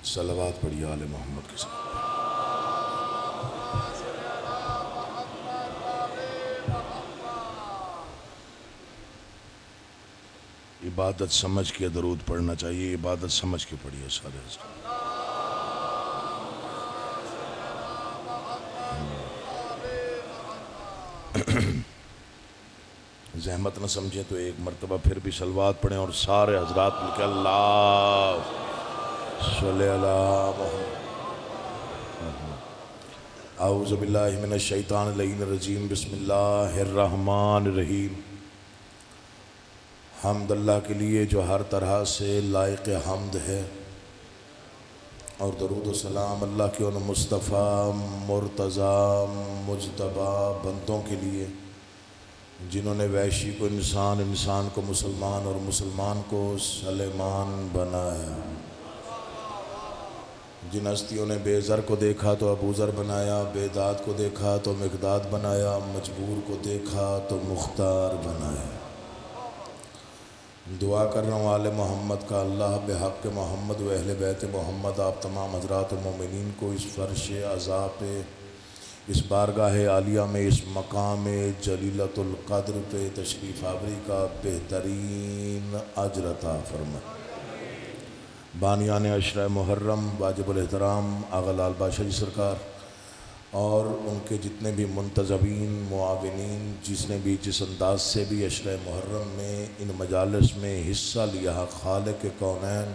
صلوات پڑھیے آل محمد کے ساتھ۔ عبادت سمجھ کے درود پڑھنا چاہیے، عبادت سمجھ کے پڑھیے سارے حضرات۔ زحمت نہ سمجھیں تو ایک مرتبہ پھر بھی صلوات پڑھیں اور سارے حضرات مل کے اللہ صلی اللہ محمد۔ اعوذ باللہ من الشیطان اللعین الرجیم، بسم اللہ الرحمن الرحیم۔ حمد اللہ کے لیے جو ہر طرح سے لائق حمد ہے، اور درود و سلام اللہ کے ان مصطفیٰ مرتضیٰ مجتبیٰ بندوں کے لیے جنہوں نے وحشی کو انسان، انسان کو مسلمان اور مسلمان کو سلیمان بنایا، جن ہستیوں نے بے زر کو دیکھا تو ابو ذر بنایا، بے داد کو دیکھا تو مقداد بنایا، مجبور کو دیکھا تو مختار بنایا۔ دعا کر رہا ہوں آل محمد کا، اللہ بحق محمد و اہل بیت محمد آپ تمام حضرات مومنین کو اس فرش عزا پہ، اس بارگاہ عالیہ میں، اس مقام جلیلۃ القدر پہ تشریف آوری کا بہترین اجر عطا فرمائے۔ بانیان عشرہ محرم واجب الاحترام آغا لال بادشاہ جی سرکار اور ان کے جتنے بھی منتظمین معاونین، جس نے بھی جس انداز سے بھی عشرہ محرم میں ان مجالس میں حصہ لیا، خالق کونین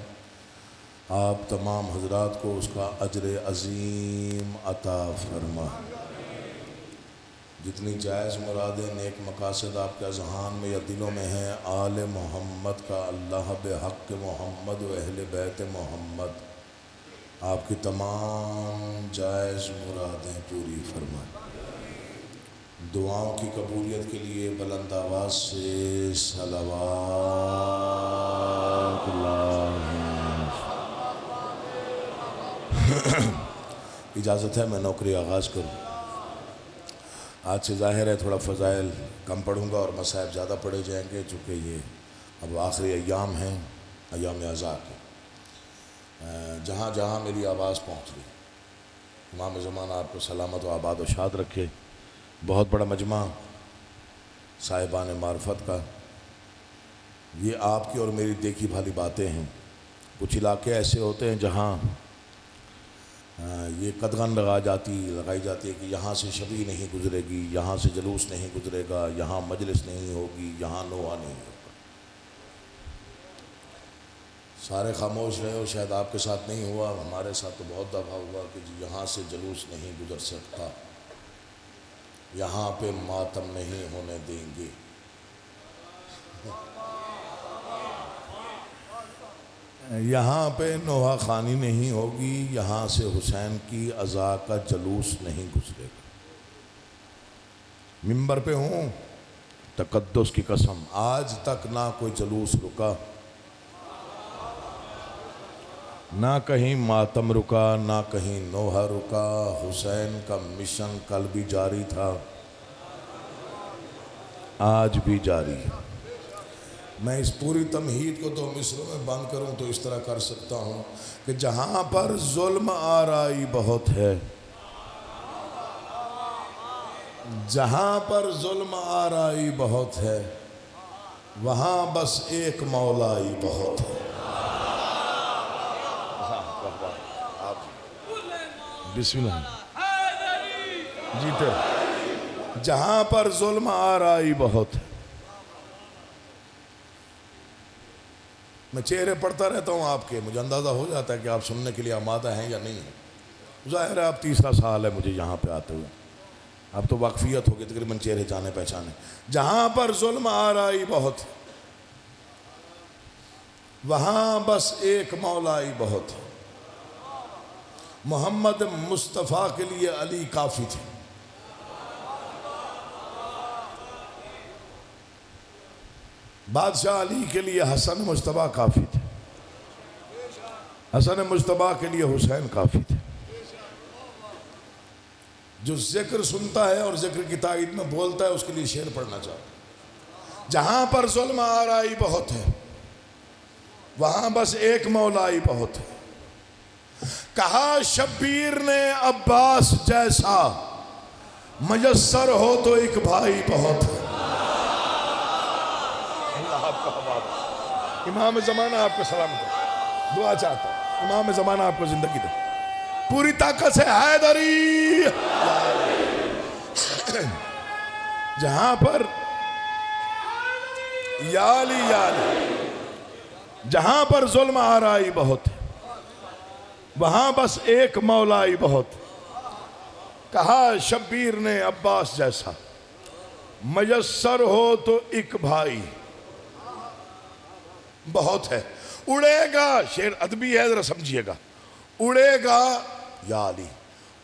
آپ تمام حضرات کو اس کا اجر عظیم عطا فرما۔ جتنی جائز مرادیں نیک مقاصد آپ کے اذہان میں یا دلوں میں ہیں، آل محمد کا اللہ بحق محمد و اہل بیت محمد آپ کی تمام جائز مرادیں پوری فرمائے۔ دعاؤں کی قبولیت کے لیے بلند آواز سے صلوات اللہ۔ اجازت ہے میں نوکری آغاز کروں؟ آج سے ظاہر ہے تھوڑا فضائل کم پڑھوں گا اور مصائب زیادہ پڑھے جائیں گے، چونکہ یہ اب آخری ایام ہیں، ایام عزا کے۔ جہاں جہاں میری آواز پہنچ رہی، امام زمانہ آپ کو سلامت و آباد و شاد رکھے۔ بہت بڑا مجمع صاحبان معرفت کا، یہ آپ کی اور میری دیکھی بھالی باتیں ہیں۔ کچھ علاقے ایسے ہوتے ہیں جہاں یہ قدغن لگائی جاتی ہے کہ یہاں سے شبیہ نہیں گزرے گی، یہاں سے جلوس نہیں گزرے گا، یہاں مجلس نہیں ہوگی، یہاں نوحہ نہیں ہوگا۔ سارے خاموش رہے ہو، شاید آپ کے ساتھ نہیں ہوا، ہمارے ساتھ تو بہت دفعہ ہوا کہ جی یہاں سے جلوس نہیں گزر سکتا، یہاں پہ ماتم نہیں ہونے دیں گے۔ یہاں پہ نوحہ خوانی نہیں ہوگی، یہاں سے حسین کی عزا کا جلوس نہیں گزرے گا۔ ممبر پہ ہوں، تقدس کی قسم آج تک نہ کوئی جلوس رکا، نہ کہیں ماتم رکا، نہ کہیں نوحہ رکا۔ حسین کا مشن کل بھی جاری تھا، آج بھی جاری ہے۔ میں اس پوری تمہید کو دو مصروں میں بند کروں تو اس طرح کر سکتا ہوں کہ جہاں پر ظلم آرائی بہت ہے، جہاں پر ظلم آرائی بہت ہے، وہاں بس ایک مولائی بہت ہے۔ بسم اللہ جیتے۔ جہاں پر ظلم آرائی بہت ہے۔ میں چہرے پڑھتا رہتا ہوں آپ کے، مجھے اندازہ ہو جاتا ہے کہ آپ سننے کے لیے آمادہ ہیں یا نہیں ہیں۔ ظاہر ہے آپ تیسرا سال ہے مجھے یہاں پہ آتے ہوئے، اب تو واقفیت ہوگی، تقریباً چہرے جانے پہچانے۔ جہاں پر ظلم آرائی بہت ہے، وہاں بس ایک مولائی بہت ہے۔ محمد مصطفیٰ کے لیے علی کافی تھے، بادشاہ علی کے لیے حسن مجتبیٰ کافی تھے، حسن مجتبیٰ کے لیے حسین کافی تھے۔ جو ذکر سنتا ہے اور ذکر کی تائید میں بولتا ہے اس کے لیے شعر پڑھنا چاہتا۔ جہاں پر ظلم آرائی بہت ہے، وہاں بس ایک مولائی بہت ہے۔ کہا شبیر نے عباس جیسا میسر ہو تو ایک بھائی بہت ہے۔ اللہ آپ کا حوالہ۔ امام زمانہ آپ کو سلام دے، دعا چاہتا ہوں امام زمانہ آپ کو زندگی دے، پوری طاقت سے حیدری۔ جہاں پر یالی یالی، جہاں پر ظلم آرائی بہت ہے، وہاں بس ایک مولائی بہت ہے۔ کہا شبیر نے عباس جیسا میسر ہو تو ایک بھائی بہت ہے۔ اڑے گا، شعر ادبی ہے ذرا سمجھیے گا، اڑے گا یا علی،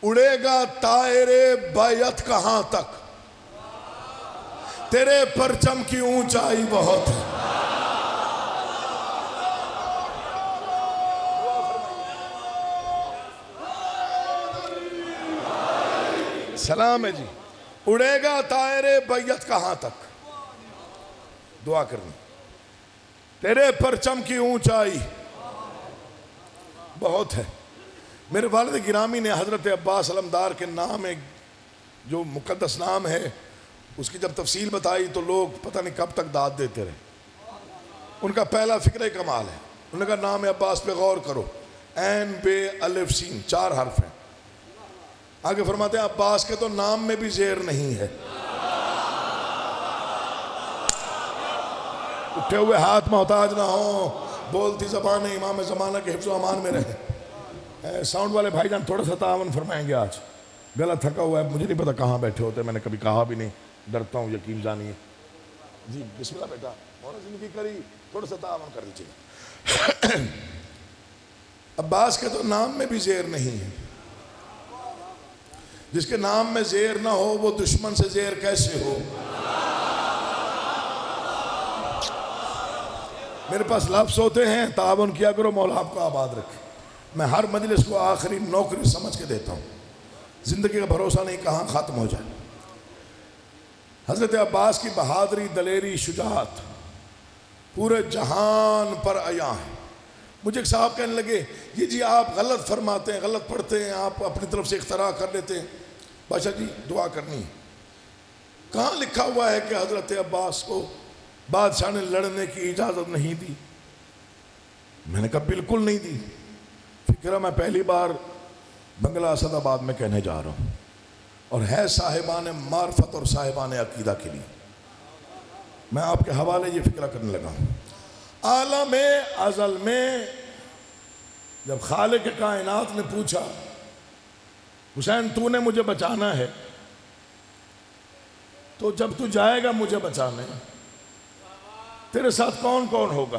اڑے گا طائر بیعت کہاں تک، تیرے پرچم کی اونچائی بہت ہے۔ سلام ہے جی۔ اڑے گا طائر بیعت کہاں تک، دعا کرنی، تیرے پرچم کی اونچائی بہت ہے۔ میرے والد گرامی نے حضرت عباس علمدار کے نام ایک جو مقدس نام ہے اس کی جب تفصیل بتائی تو لوگ پتہ نہیں کب تک داد دیتے رہے۔ ان کا پہلا فکرہ کمال ہے، انہوں نے کہا نام عباس پہ غور کرو، عین بے الف سین 4 حرف ہیں۔ آگے فرماتے ہیں عباس کے تو نام میں بھی زیر نہیں ہے۔ اٹھے ہوئے ہاتھ محتاج نہ ہوں، بولتی زبانیں امام زمانہ کے حفظ و امان میں رہے۔ ساؤنڈ والے بھائی جان تھوڑا سا تعاون فرمائیں گے، آج گلا تھکا ہوا ہے، مجھے نہیں پتا کہاں بیٹھے ہوتے، میں نے کبھی کہا بھی نہیں، ڈرتا ہوں یقین جانیے۔ جی بسم اللہ بیٹا، مولا زندگی کری، تھوڑا سا تعاون کر دیجیے۔ عباس کے تو نام میں بھی زیر نہیں ہے۔ جس کے نام میں زیر نہ ہو وہ دشمن سے زیر کیسے ہو؟ میرے پاس لفظ ہوتے ہیں، تعاون کیا کرو، مولا آپ کو آباد رکھے۔ میں ہر مجلس کو آخری نوکری سمجھ کے دیتا ہوں، زندگی کا بھروسہ نہیں کہاں ختم ہو جائے۔ حضرت عباس کی بہادری، دلیری، شجاعت پورے جہان پر عیاں ہے۔ مجھے ایک صاحب کہنے لگے یہ جی آپ غلط فرماتے ہیں، غلط پڑھتے ہیں، آپ اپنی طرف سے اختراع کر لیتے ہیں۔ بادشاہ جی دعا کرنی ہے، کہاں لکھا ہوا ہے کہ حضرت عباس کو بادشاہ نے لڑنے کی اجازت نہیں دی؟ میں نے کہا بالکل نہیں دی۔ فکرہ میں پہلی بار بنگلہ اسد آباد میں کہنے جا رہا ہوں، اور ہے صاحبان معرفت اور صاحبان عقیدہ کے لیے۔ میں آپ کے حوالے یہ فکرہ کرنے لگا ہوں۔ عالم ازل میں جب خالق کائنات نے پوچھا حسین تو نے مجھے بچانا ہے، تو جب تو جائے گا مجھے بچانے تیرے ساتھ کون کون ہوگا؟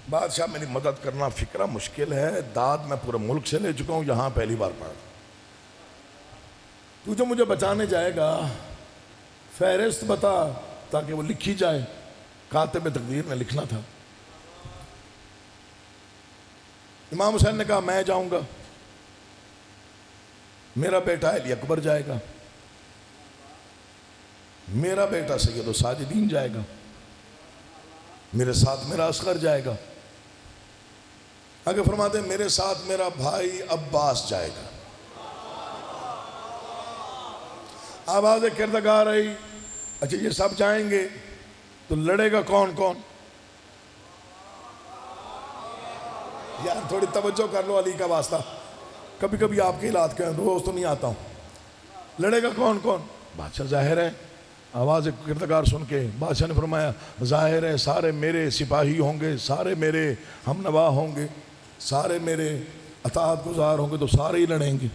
بادشاہ میری مدد کرنا، فکرہ مشکل ہے، داد میں پورے ملک سے لے چکا ہوں، یہاں پہلی بار پڑھا۔ تو جو مجھے بچانے جائے گا فہرست بتا تاکہ وہ لکھی جائے، کاتب تقدیر نے لکھنا تھا۔ امام حسین نے کہا میں جاؤں گا، میرا بیٹا علی اکبر جائے گا، میرا بیٹا سید الساجدین جائے گا، میرے ساتھ میرا اصغر جائے گا، آگے فرماتے ہیں میرے ساتھ میرا بھائی عباس جائے گا۔ آواز کردگار آئی، اچھا یہ سب جائیں گے تو لڑے گا کون کون؟ یار تھوڑی توجہ کر لو علی کا واسطہ، کبھی کبھی آپ کے علاج کے روز تو نہیں آتا ہوں۔ لڑے گا کون کون؟ بادشاہ ظاہر ہے، آواز کردگار سن کے بادشاہ نے فرمایا ظاہر ہے سارے میرے سپاہی ہوں گے، سارے میرے ہم نوا ہوں گے، سارے میرے اطاعت گزار ہوں گے، تو سارے ہی لڑیں گے۔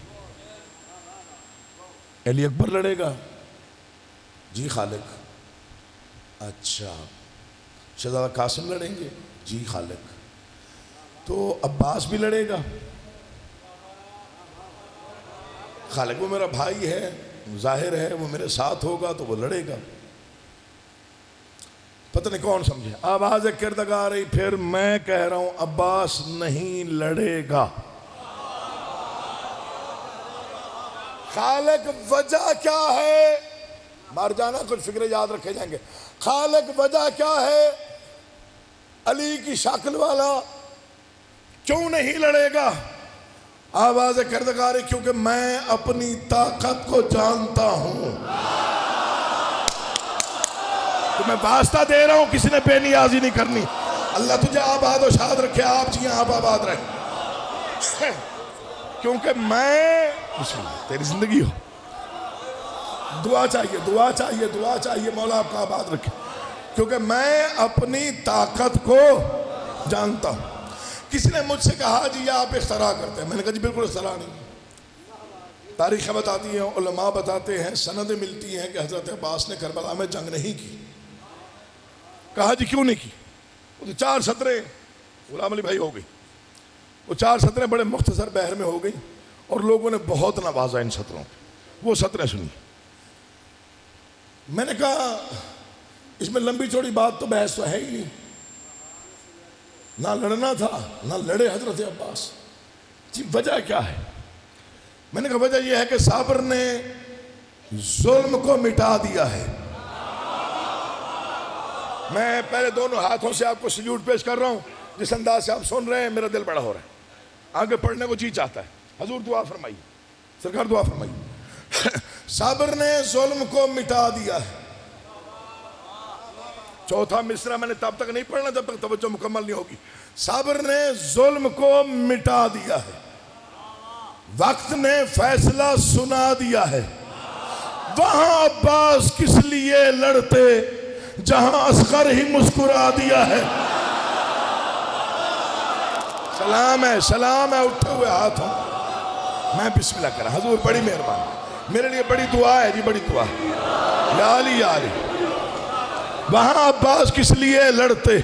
علی اکبر لڑے گا؟ جی خالق۔ اچھا شہزادہ قاسم لڑیں گے؟ جی خالق۔ تو عباس بھی لڑے گا؟ خالق وہ میرا بھائی ہے، ظاہر ہے وہ میرے ساتھ ہوگا تو وہ لڑے گا۔ پتہ نہیں کون سمجھے، آواز کردگار رہی، پھر میں کہہ رہا ہوں عباس نہیں لڑے گا۔ خالق وجہ کیا ہے؟ مار جانا کچھ فکرے یاد رکھے جائیں گے۔ خالق وجہ کیا ہے؟ علی کی شکل والا کیوں نہیں لڑے گا؟ آواز کردگار ہے کیونکہ میں اپنی طاقت کو جانتا ہوں۔ تو میں واسطہ دے رہا ہوں، کسی نے بے نیازی نہیں کرنی۔ اللہ تجھے آباد و شاد رکھے، آپ جی آپ آباد رہے، کیونکہ میں بسم اللہ تیری زندگی ہو۔ دعا چاہیے، دعا چاہیے، دعا چاہیے، مولا آپ کا آباد رکھے، کیونکہ میں اپنی طاقت کو جانتا ہوں۔ کسی نے مجھ سے کہا جی آپ اختراع کرتے ہیں، میں نے کہا جی بالکل اختراع نہیں۔ تاریخیں بتاتی ہیں، علماء بتاتے ہیں، سندیں ملتی ہیں کہ حضرت عباس نے کربلا میں جنگ نہیں کی۔ کہا جی کیوں نہیں کی؟ وہ تو 4 سطریں غلام علی بھائی ہو گئی، وہ 4 سطریں بڑے مختصر بحر میں ہو گئی اور لوگوں نے بہت نوازا ان سطروں پہ، وہ سطریں سنی۔ میں نے کہا اس میں لمبی چوڑی بات تو بحث تو ہے ہی نہیں، نہ لڑنا تھا نہ لڑے حضرت عباس، جی وجہ کیا ہے؟ میں نے کہا وجہ یہ ہے کہ صابر نے ظلم کو مٹا دیا ہے۔ میں پہلے دونوں ہاتھوں سے آپ کو سلیوٹ پیش کر رہا ہوں، جس انداز سے آپ سن رہے ہیں میرا دل بڑا ہو رہا ہے، آگے پڑھنے کو جی چاہتا ہے۔ حضور دعا فرمائیے، سرکار دعا فرمائیے۔ صابر نے ظلم کو مٹا دیا ہے۔ چوتھا مصرع میں نے تب تک نہیں پڑھنا جب تک توجہ مکمل نہیں ہوگی۔ صابر نے ظلم کو مٹا دیا ہے، وقت نے فیصلہ سنا دیا ہے۔ وہاں عباس کس لیے لڑتے جہاں اصغر ہی مسکرا دیا ہے۔ سلام ہے اٹھے ہوئے ہاتھوں، میں بسم اللہ کرا۔ حضور بڑی مہربانی، میرے لیے بڑی دعا ہے جی، بڑی دعا۔ یا علی یا علی، وہاں عباس کس لیے لڑتے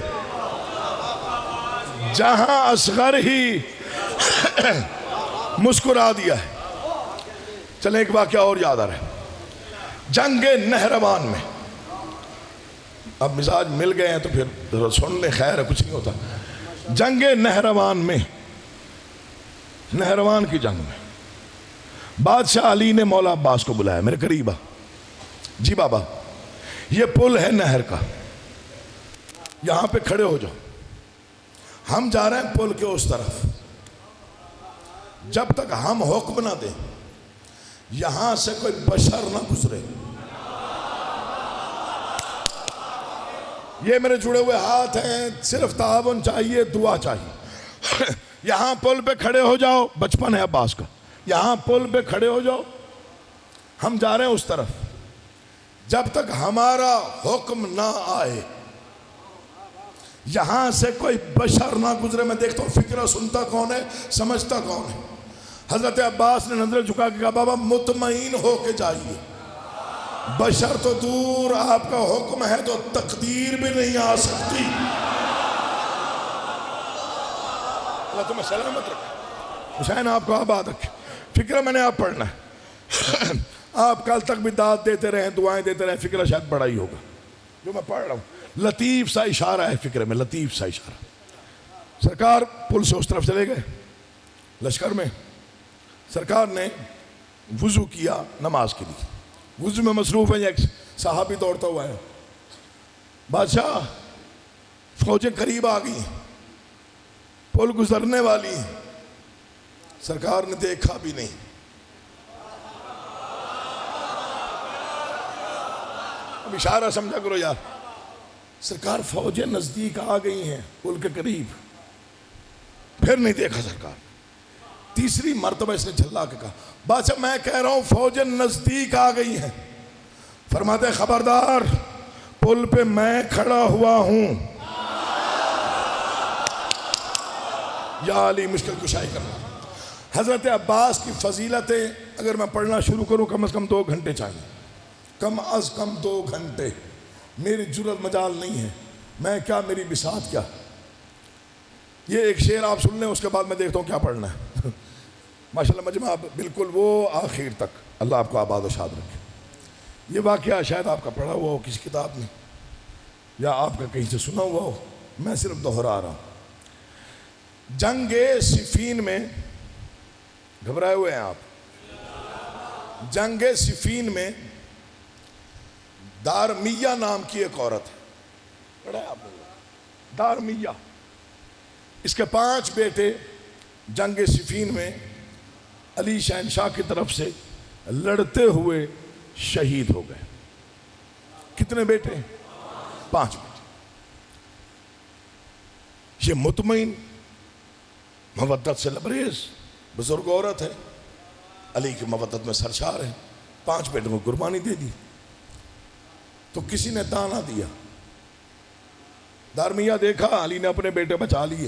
جہاں اصغر ہی مسکرا دیا ہے۔ چلیں ایک واقعہ اور یاد آ رہا ہے، جنگ نہروان میں۔ اب مزاج مل گئے ہیں تو پھر سن لیں، خیر ہے، کچھ نہیں ہوتا۔ جنگ نہروان میں، نہروان کی جنگ میں بادشاہ علی نے مولا عباس کو بلایا، میرے قریب آ، جی بابا یہ پل ہے نہر کا، یہاں پہ کھڑے ہو جاؤ، ہم جا رہے ہیں پل کے اس طرف، جب تک ہم حکم نہ دیں یہاں سے کوئی بشر نہ گزرے۔ یہ میرے جڑے ہوئے ہاتھ ہیں، صرف تعاون چاہیے، دعا چاہیے۔ یہاں پل پہ کھڑے ہو جاؤ، بچپن ہے عباس کا، یہاں پل پہ کھڑے ہو جاؤ، ہم جا رہے ہیں اس طرف، جب تک ہمارا حکم نہ آئے یہاں سے کوئی بشر نہ گزرے۔ میں دیکھتا ہوں فکرہ سنتا کون ہے، سمجھتا کون ہے۔ حضرت عباس نے نظر جھکا کے کہا بابا مطمئن ہو کے جائیے، بشر تو دور، آپ کا حکم ہے تو تقدیر بھی نہیں آ سکتی۔ اللہ تمہیں سلامت رکھے، حسین آپ کو آباد رکھے۔ فکرہ میں نے آپ پڑھنا ہے، آپ کل تک بھی داد دیتے رہیں، دعائیں دیتے رہیں، فکرہ شاید بڑا ہی ہوگا جو میں پڑھ رہا ہوں۔ لطیف سا اشارہ ہے فکرے میں، لطیف سا اشارہ۔ سرکار پل سے اس طرف چلے گئے، لشکر میں سرکار نے وضو کیا نماز کے لیے، وضو میں مصروف ہے، ایک صحابی دوڑتا ہوا ہے، بادشاہ فوجیں قریب آ گئی، پل گزرنے والی، سرکار نے دیکھا بھی نہیں۔ اب اشارہ سمجھا کرو یار، سرکار فوجیں نزدیک آ گئی ہیں پل کے قریب، پھر نہیں دیکھا سرکار۔ تیسری مرتبہ اس نے جھلا کے کہا بادشاہ میں کہہ رہا ہوں فوجیں نزدیک آ گئی ہیں۔ فرماتے ہیں خبردار، پل پہ میں کھڑا ہوا ہوں۔ یا علی مشکل کشائی کرنا۔ حضرت عباس کی فضیلتیں اگر میں پڑھنا شروع کروں کم از کم 2 گھنٹے چاہیے، کم از کم 2 گھنٹے، میری جرت مجال نہیں ہے، میں کیا میری بساط کیا۔ یہ ایک شعر آپ سن لیں، اس کے بعد میں دیکھتا ہوں کیا پڑھنا ہے۔ ماشاءاللہ مجمع بالکل وہ آخر تک، اللہ آپ کو آباد و شاد رکھے۔ یہ واقعہ شاید آپ کا پڑھا ہوا ہو کسی کتاب میں، یا آپ کا کہیں سے سنا ہوا ہو، میں صرف دہرا رہا ہوں۔ جنگ صفین میں، گھبرائے ہوئے ہیں آپ، جنگ صفین میں دارمیہ نام کی ایک عورت ہے، پڑھا ہے آپ نے؟ دارمیہ، اس کے 5 بیٹے جنگ صفین میں علی شہنشاہ کی طرف سے لڑتے ہوئے شہید ہو گئے۔ کتنے بیٹے؟ 5 بیٹے۔ یہ مطمئن، مودت سے لبریز بزرگ عورت ہے، علی کی مودت میں سرشار ہے، 5 بیٹوں کو قربانی دے دی۔ تو کسی نے دانا دیا، دارمیہ دیکھا علی نے اپنے بیٹے بچا لیے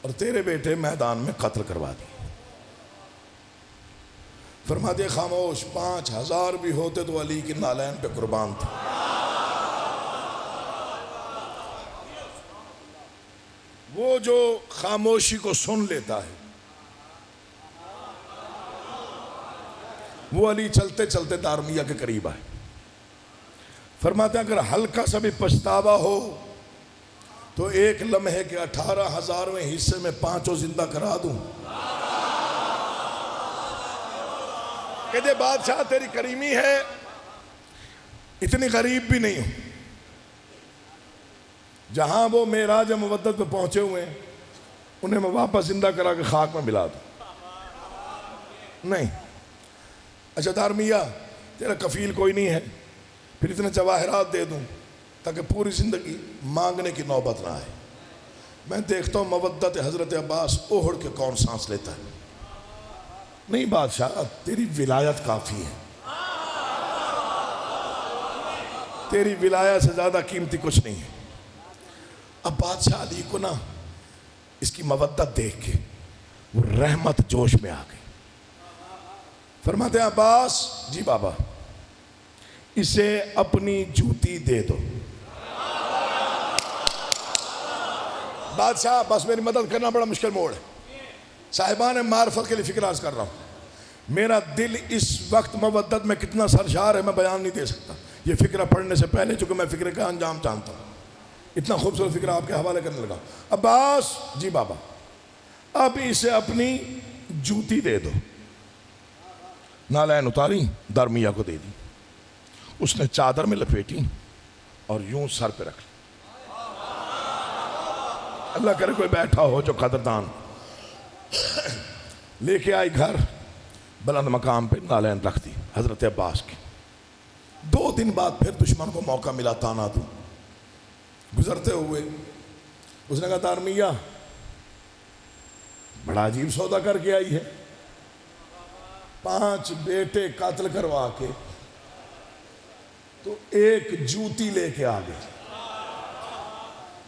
اور تیرے بیٹے میدان میں قتل کروا دیے۔ فرما دے خاموش، 5000 بھی ہوتے تو علی کی نالین پہ قربان تھے۔ وہ جو خاموشی کو سن لیتا ہے، وہ علی چلتے چلتے دارمیہ کے قریب آئے، فرماتے ہیں اگر ہلکا سا بھی پچھتاوا ہو تو ایک لمحے کے 18,000ویں حصے میں 5 زندہ کرا دوں۔ کہتے بادشاہ تیری کریمی ہے، اتنی غریب بھی نہیں ہوں، جہاں وہ معراج مودت پہ پہنچے ہوئے ہیں انہیں میں واپس زندہ کرا کے خاک میں ملا دوں؟ نہیں۔ اچھا دارمیہ تیرا کفیل کوئی نہیں ہے، پھر اتنے جواہرات دے دوں تاکہ پوری زندگی مانگنے کی نوبت نہ آئے۔ میں دیکھتا ہوں مودت حضرت عباس اوہڑ کے کون سانس لیتا ہے۔ نہیں بادشاہ تیری ولایت کافی ہے، تیری ولایت سے زیادہ قیمتی کچھ نہیں ہے۔ اب بادشاہ علی کو نا اس کی مودت دیکھ کے وہ رحمت جوش میں آ گئی۔ فرماتے ہیں عباس جی بابا اسے اپنی جوتی دے دو۔ بادشاہ بس میری مدد کرنا بڑا مشکل موڑ ہے، صاحبان معرفت کے لیے فکر عرض کر رہا ہوں، میرا دل اس وقت مودت میں کتنا سرشار ہے میں بیان نہیں دے سکتا۔ یہ فکرہ پڑھنے سے پہلے چونکہ میں فکرے کا انجام جانتا ہوں، اتنا خوبصورت فکرہ آپ کے حوالے کرنے لگا۔ عباس جی بابا اب اسے اپنی جوتی دے دو۔ نالین اتاری دارمیہ کو دے دی، اس نے چادر میں لپیٹی اور یوں سر پہ رکھ لی۔ اللہ کرے کوئی بیٹھا ہو جو قدردان، لے کے آئی گھر، بلند مقام پہ نالین رکھ دی حضرت عباس کی۔ 2 دن بعد پھر دشمن کو موقع ملا تانا دوں، گزرتے ہوئے اس نے کہا دارمیہ بڑا عجیب سودا کر کے آئی ہے، 5 بیٹے قتل کروا کے تو ایک جوتی لے کے آ گئے۔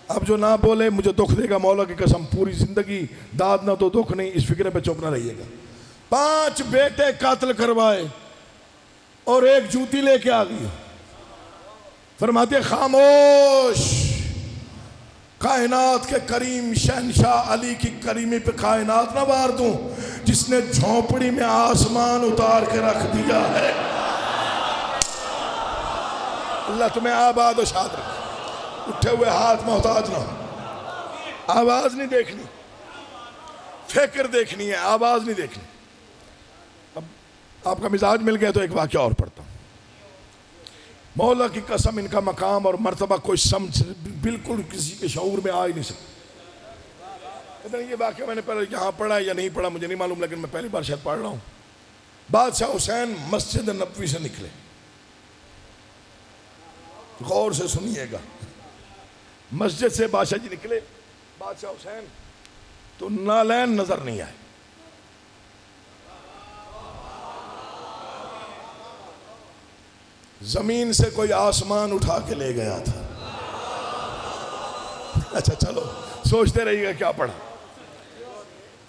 اب جو نہ بولے مجھے دکھ دے گا، مولا کی قسم پوری زندگی داد نہ تو دکھ نہیں، اس فکرے پہ چپ نہ رہیے گا۔ 5 بیٹے قتل کروائے اور ایک جوتی لے کے آ گئی۔ فرماتے خاموش، کائنات کے کریم شہنشاہ علی کی کریمی پہ کائنات نہ وار دوں جس نے جھونپڑی میں آسمان اتار کے رکھ دیا ہے۔ اللہ تمہیں آباد و شاد رکھے، اٹھے ہوئے ہاتھ محتاج نہ ہو۔ آواز نہیں دیکھنی، فکر دیکھنی ہے، آواز نہیں دیکھنی۔ اب آپ کا مزاج مل گیا تو ایک واقعہ اور پڑھتا ہوں۔ مولا کی قسم ان کا مقام اور مرتبہ کوئی سمجھ بالکل کسی کے شعور میں آ ہی نہیں سکتا۔ یہ واقعہ میں نے پہلے یہاں پڑھا یا نہیں پڑھا مجھے نہیں معلوم، لیکن میں پہلی بار شاید پڑھ رہا ہوں۔ بادشاہ حسین مسجد نبوی سے نکلے، غور سے سنیے گا، مسجد سے بادشاہ جی نکلے، بادشاہ حسین تو نالین نظر نہیں آئے۔ زمین سے کوئی آسمان اٹھا کے لے گیا تھا۔ اچھا چلو سوچتے رہیے گا کیا پڑھا۔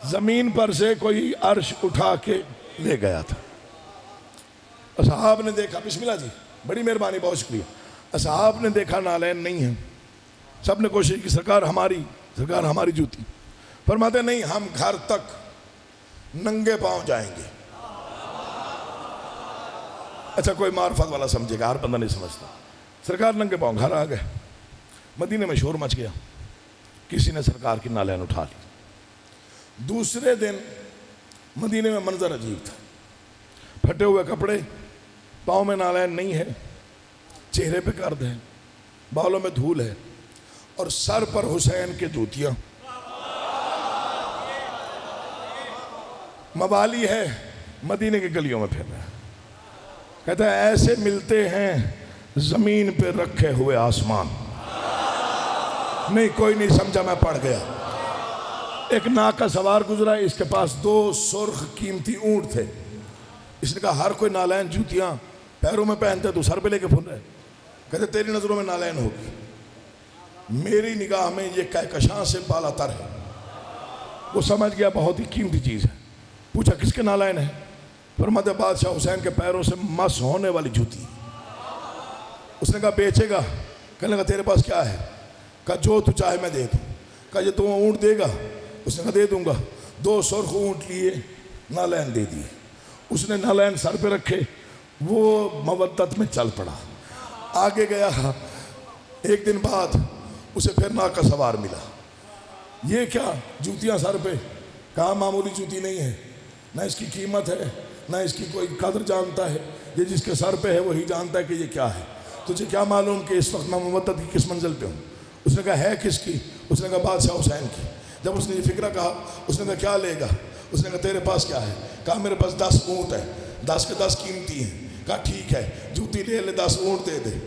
زمین پر سے کوئی عرش اٹھا کے لے گیا تھا۔ اصحاب نے دیکھا، بسم اللہ جی بڑی مہربانی بہت شکریہ۔ اصحاب نے دیکھا نالین نہیں ہے، سب نے کوشش کی سرکار ہماری جوتی۔ فرماتے نہیں ہم گھر تک ننگے پاؤں جائیں گے۔ اچھا کوئی معرفت والا سمجھے گا، ہر بندہ نہیں سمجھتا۔ سرکار ننگے پاؤں گھر آ گئے، مدینے میں شور مچ گیا، کسی نے سرکار کی نالین اٹھا لی۔ دوسرے دن مدینے میں منظر عجیب تھا، پھٹے ہوئے کپڑے، پاؤں میں نالین نہیں ہے، چہرے پہ گرد ہے، بالوں میں دھول ہے، اور سر پر حسین کے جوتیاں. موالی ہے, مدینے کے گلیوں میں پھر رہا ہے. کہتا ہے ایسے ملتے ہیں زمین پہ رکھے ہوئے آسمان. نہیں کوئی نہیں سمجھا, میں پڑھ گیا. ایک ناکا سوار گزرا, اس کے پاس 2 سرخ قیمتی اونٹ تھے. اس نے کہا ہر کوئی نالین جوتیاں پیروں میں پہنتے تو سر پہ لے کے پھر رہے. کہتے تیری نظروں میں نالین ہوگی, میری نگاہ میں یہ کہکشاں سے بالا تر ہے. وہ سمجھ گیا بہت ہی قیمتی چیز ہے. پوچھا کس کے نالین ہے؟ فرماتے بادشاہ حسین کے پیروں سے مس ہونے والی جوتی. اس نے کہا بیچے گا؟ کہنے لگا تیرے پاس کیا ہے؟ کہا جو تو چاہے میں دے دوں. کہا یہ 2 اونٹ دے گا؟ اس نے کہا دے دوں گا. 2 سرخ اونٹ لیے, نالین دے دیے. اس نے نالین سر پہ رکھے, وہ مودت میں چل پڑا. آگے گیا, ایک دن بعد اسے پھر ناکا سوار ملا. یہ کیا جوتیاں سر پہ؟ کہا معمولی جوتی نہیں ہے, نہ اس کی قیمت ہے نہ اس کی کوئی قدر جانتا ہے. یہ جس کے سر پہ ہے وہی جانتا ہے کہ یہ کیا ہے. تجھے کیا معلوم کہ اس وقت میں مودت کی کس منزل پہ ہوں؟ اس نے کہا ہے کس کی؟ اس نے کہا بادشاہ حسین کی. جب اس نے یہ فکرہ کہا, اس نے کہا کیا لے گا؟ اس نے کہا تیرے پاس کیا ہے؟ کہا میرے پاس 10 اونٹ ہیں, 10 کے 10 قیمتی ہیں. کہا ٹھیک ہے, جوتی لے لے, 10 اونٹ دے دے.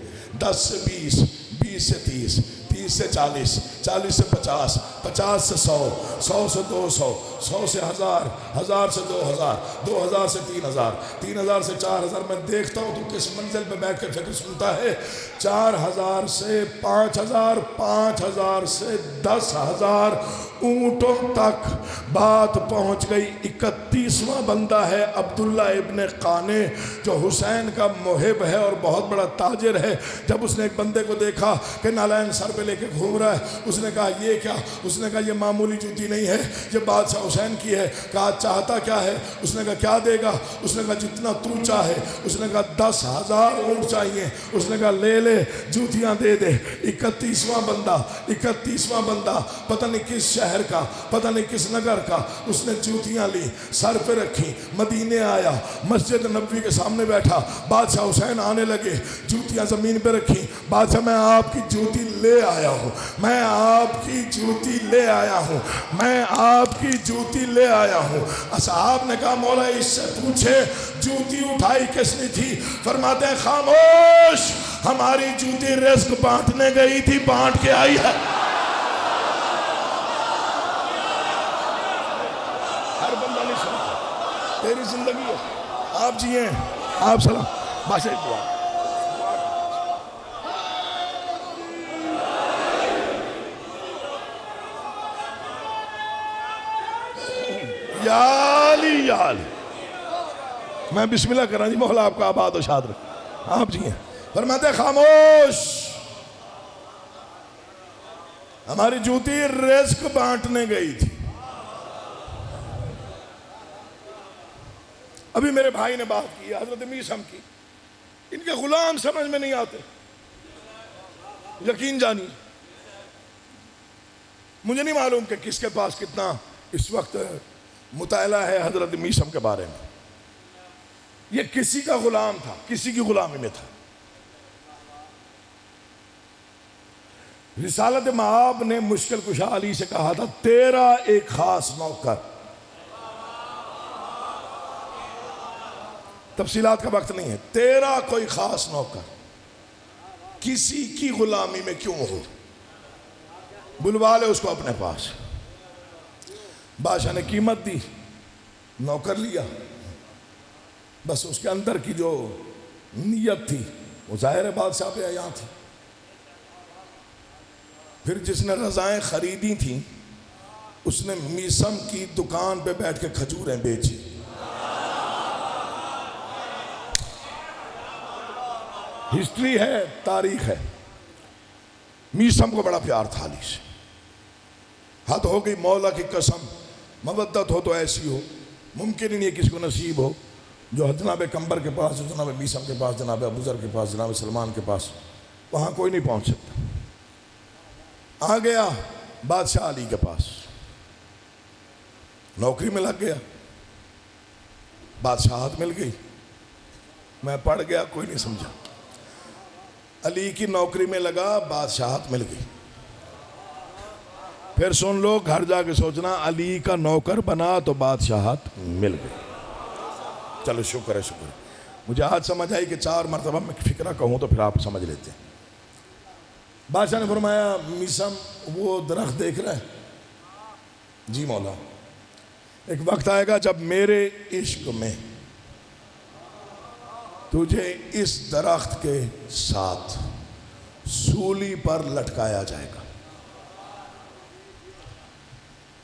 10 سے 20, 20 سے 30, 30 سے 40, 40 سے 50, 50 سے 100, 100 سے 200, 100 سے 1000, 1000 سے 2000, 2000 سے 3000, 3000 سے 4000. میں دیکھتا ہوں تو کس منزل پہ بیٹھ کے فکر سنتا ہے. 4000 سے 5000, 5000 سے 10,000 اونٹوں تک بات پہنچ گئی. 31واں بندہ ہے عبداللہ ابن قانے, جو حسین کا محب ہے اور بہت بڑا تاجر ہے. جب اس نے ایک بندے کو دیکھا کہ نالین سر پہ لے کے گھوم رہا ہے, اس نے کہا یہ کیا؟ اس نے کہا یہ معمولی جوتی نہیں ہے, یہ بادشاہ حسین کی ہے. کہا چاہتا کیا ہے؟ اس نے کہا کیا دے گا؟ اس نے کہا جتنا تو چاہے. اس نے کہا 10,000 اونٹ چاہیے. اس نے کہا لے لے, جوتیاں دے دے. 31واں بندہ پتہ نہیں کس شہر کا, پتہ نہیں کس نگر کا, اس نے جوتیاں لی, سر پہ رکھی, مدینے آیا, مسجد نبوی کے سامنے بیٹھا. بادشاہ حسین آنے لگے, جوتیاں زمین پہ رکھی. بادشاہ میں آپ کی جوتی لے آیا ہوں, میں آپ کی جوتی لے آیا ہوں, میں آپ کی جوتی لے آیا ہوں. اصحاب نے کہا مولا اس سے پوچھے جوتی اٹھائی کس نے تھی؟ فرماتے ہیں خاموش, ہماری جوتی رزق بانٹنے گئی تھی, بانٹ کے آئی ہے. ہر بندہ نہیں سنتا, تیری زندگی ہے, آپ جیئیں, آپ سلام. بادشاہ دعا. یا علی, میں بسم اللہ کر رہا جی, مولا آپ کا آباد و شاد رکھ. آپ جی ہیں. فرماتے خاموش, ہماری جوتی رزق بانٹنے گئی تھی. ابھی میرے بھائی نے بات کی, حضرت میثم کی, ان کے غلام سمجھ میں نہیں آتے. یقین جانی, مجھے نہیں معلوم کہ کس کے پاس کتنا اس وقت مطالعہ ہے حضرت میثم کے بارے میں. یہ کسی کا غلام تھا, کسی کی غلامی میں تھا. رسالت مآب نے مشکل کشا علی سے کہا تھا تیرا ایک خاص نوکر. تفصیلات کا وقت نہیں ہے. تیرا کوئی خاص نوکر کسی کی غلامی میں کیوں ہو, بلوا لے اس کو اپنے پاس. بادشاہ نے قیمت دی, نوکر لیا. بس اس کے اندر کی جو نیت تھی وہ ظاہر ہے بادشاہ پہ عیاں تھی. پھر جس نے رضائیں خریدی تھیں اس نے میثم کی دکان پہ بیٹھ کے کھجوریں بیچی. ہسٹری ہے, تاریخ ہے. میثم کو بڑا پیار تھا علی سے, حد ہو گئی. مولا کی قسم, مودت ہو تو ایسی ہو, ممکن ہی نہیں کسی کو نصیب ہو جو جناب قمبر کے پاس, جناب میثم کے پاس, جناب ابوذر کے پاس, جناب سلمان کے پاس, وہاں کوئی نہیں پہنچ سکتا. آ گیا بادشاہ علی کے پاس, نوکری میں لگ گیا, بادشاہت مل گئی. میں پڑھ گیا, کوئی نہیں سمجھا. علی کی نوکری میں لگا, بادشاہت مل گئی. پھر سن لو، گھر جا کے سوچنا علی کا نوکر بنا تو بادشاہت مل گئی۔ چلو شکر ہے، شکر ہے۔ مجھے آج سمجھ آئی کہ 4 مرتبہ میں فکرہ کہوں تو پھر آپ سمجھ لیتے ہیں۔ بادشاہ نے فرمایا میسم وہ درخت دیکھ رہا ہے؟ جی مولا۔ ایک وقت آئے گا جب میرے عشق میں تجھے اس درخت کے ساتھ سولی پر لٹکایا جائے گا۔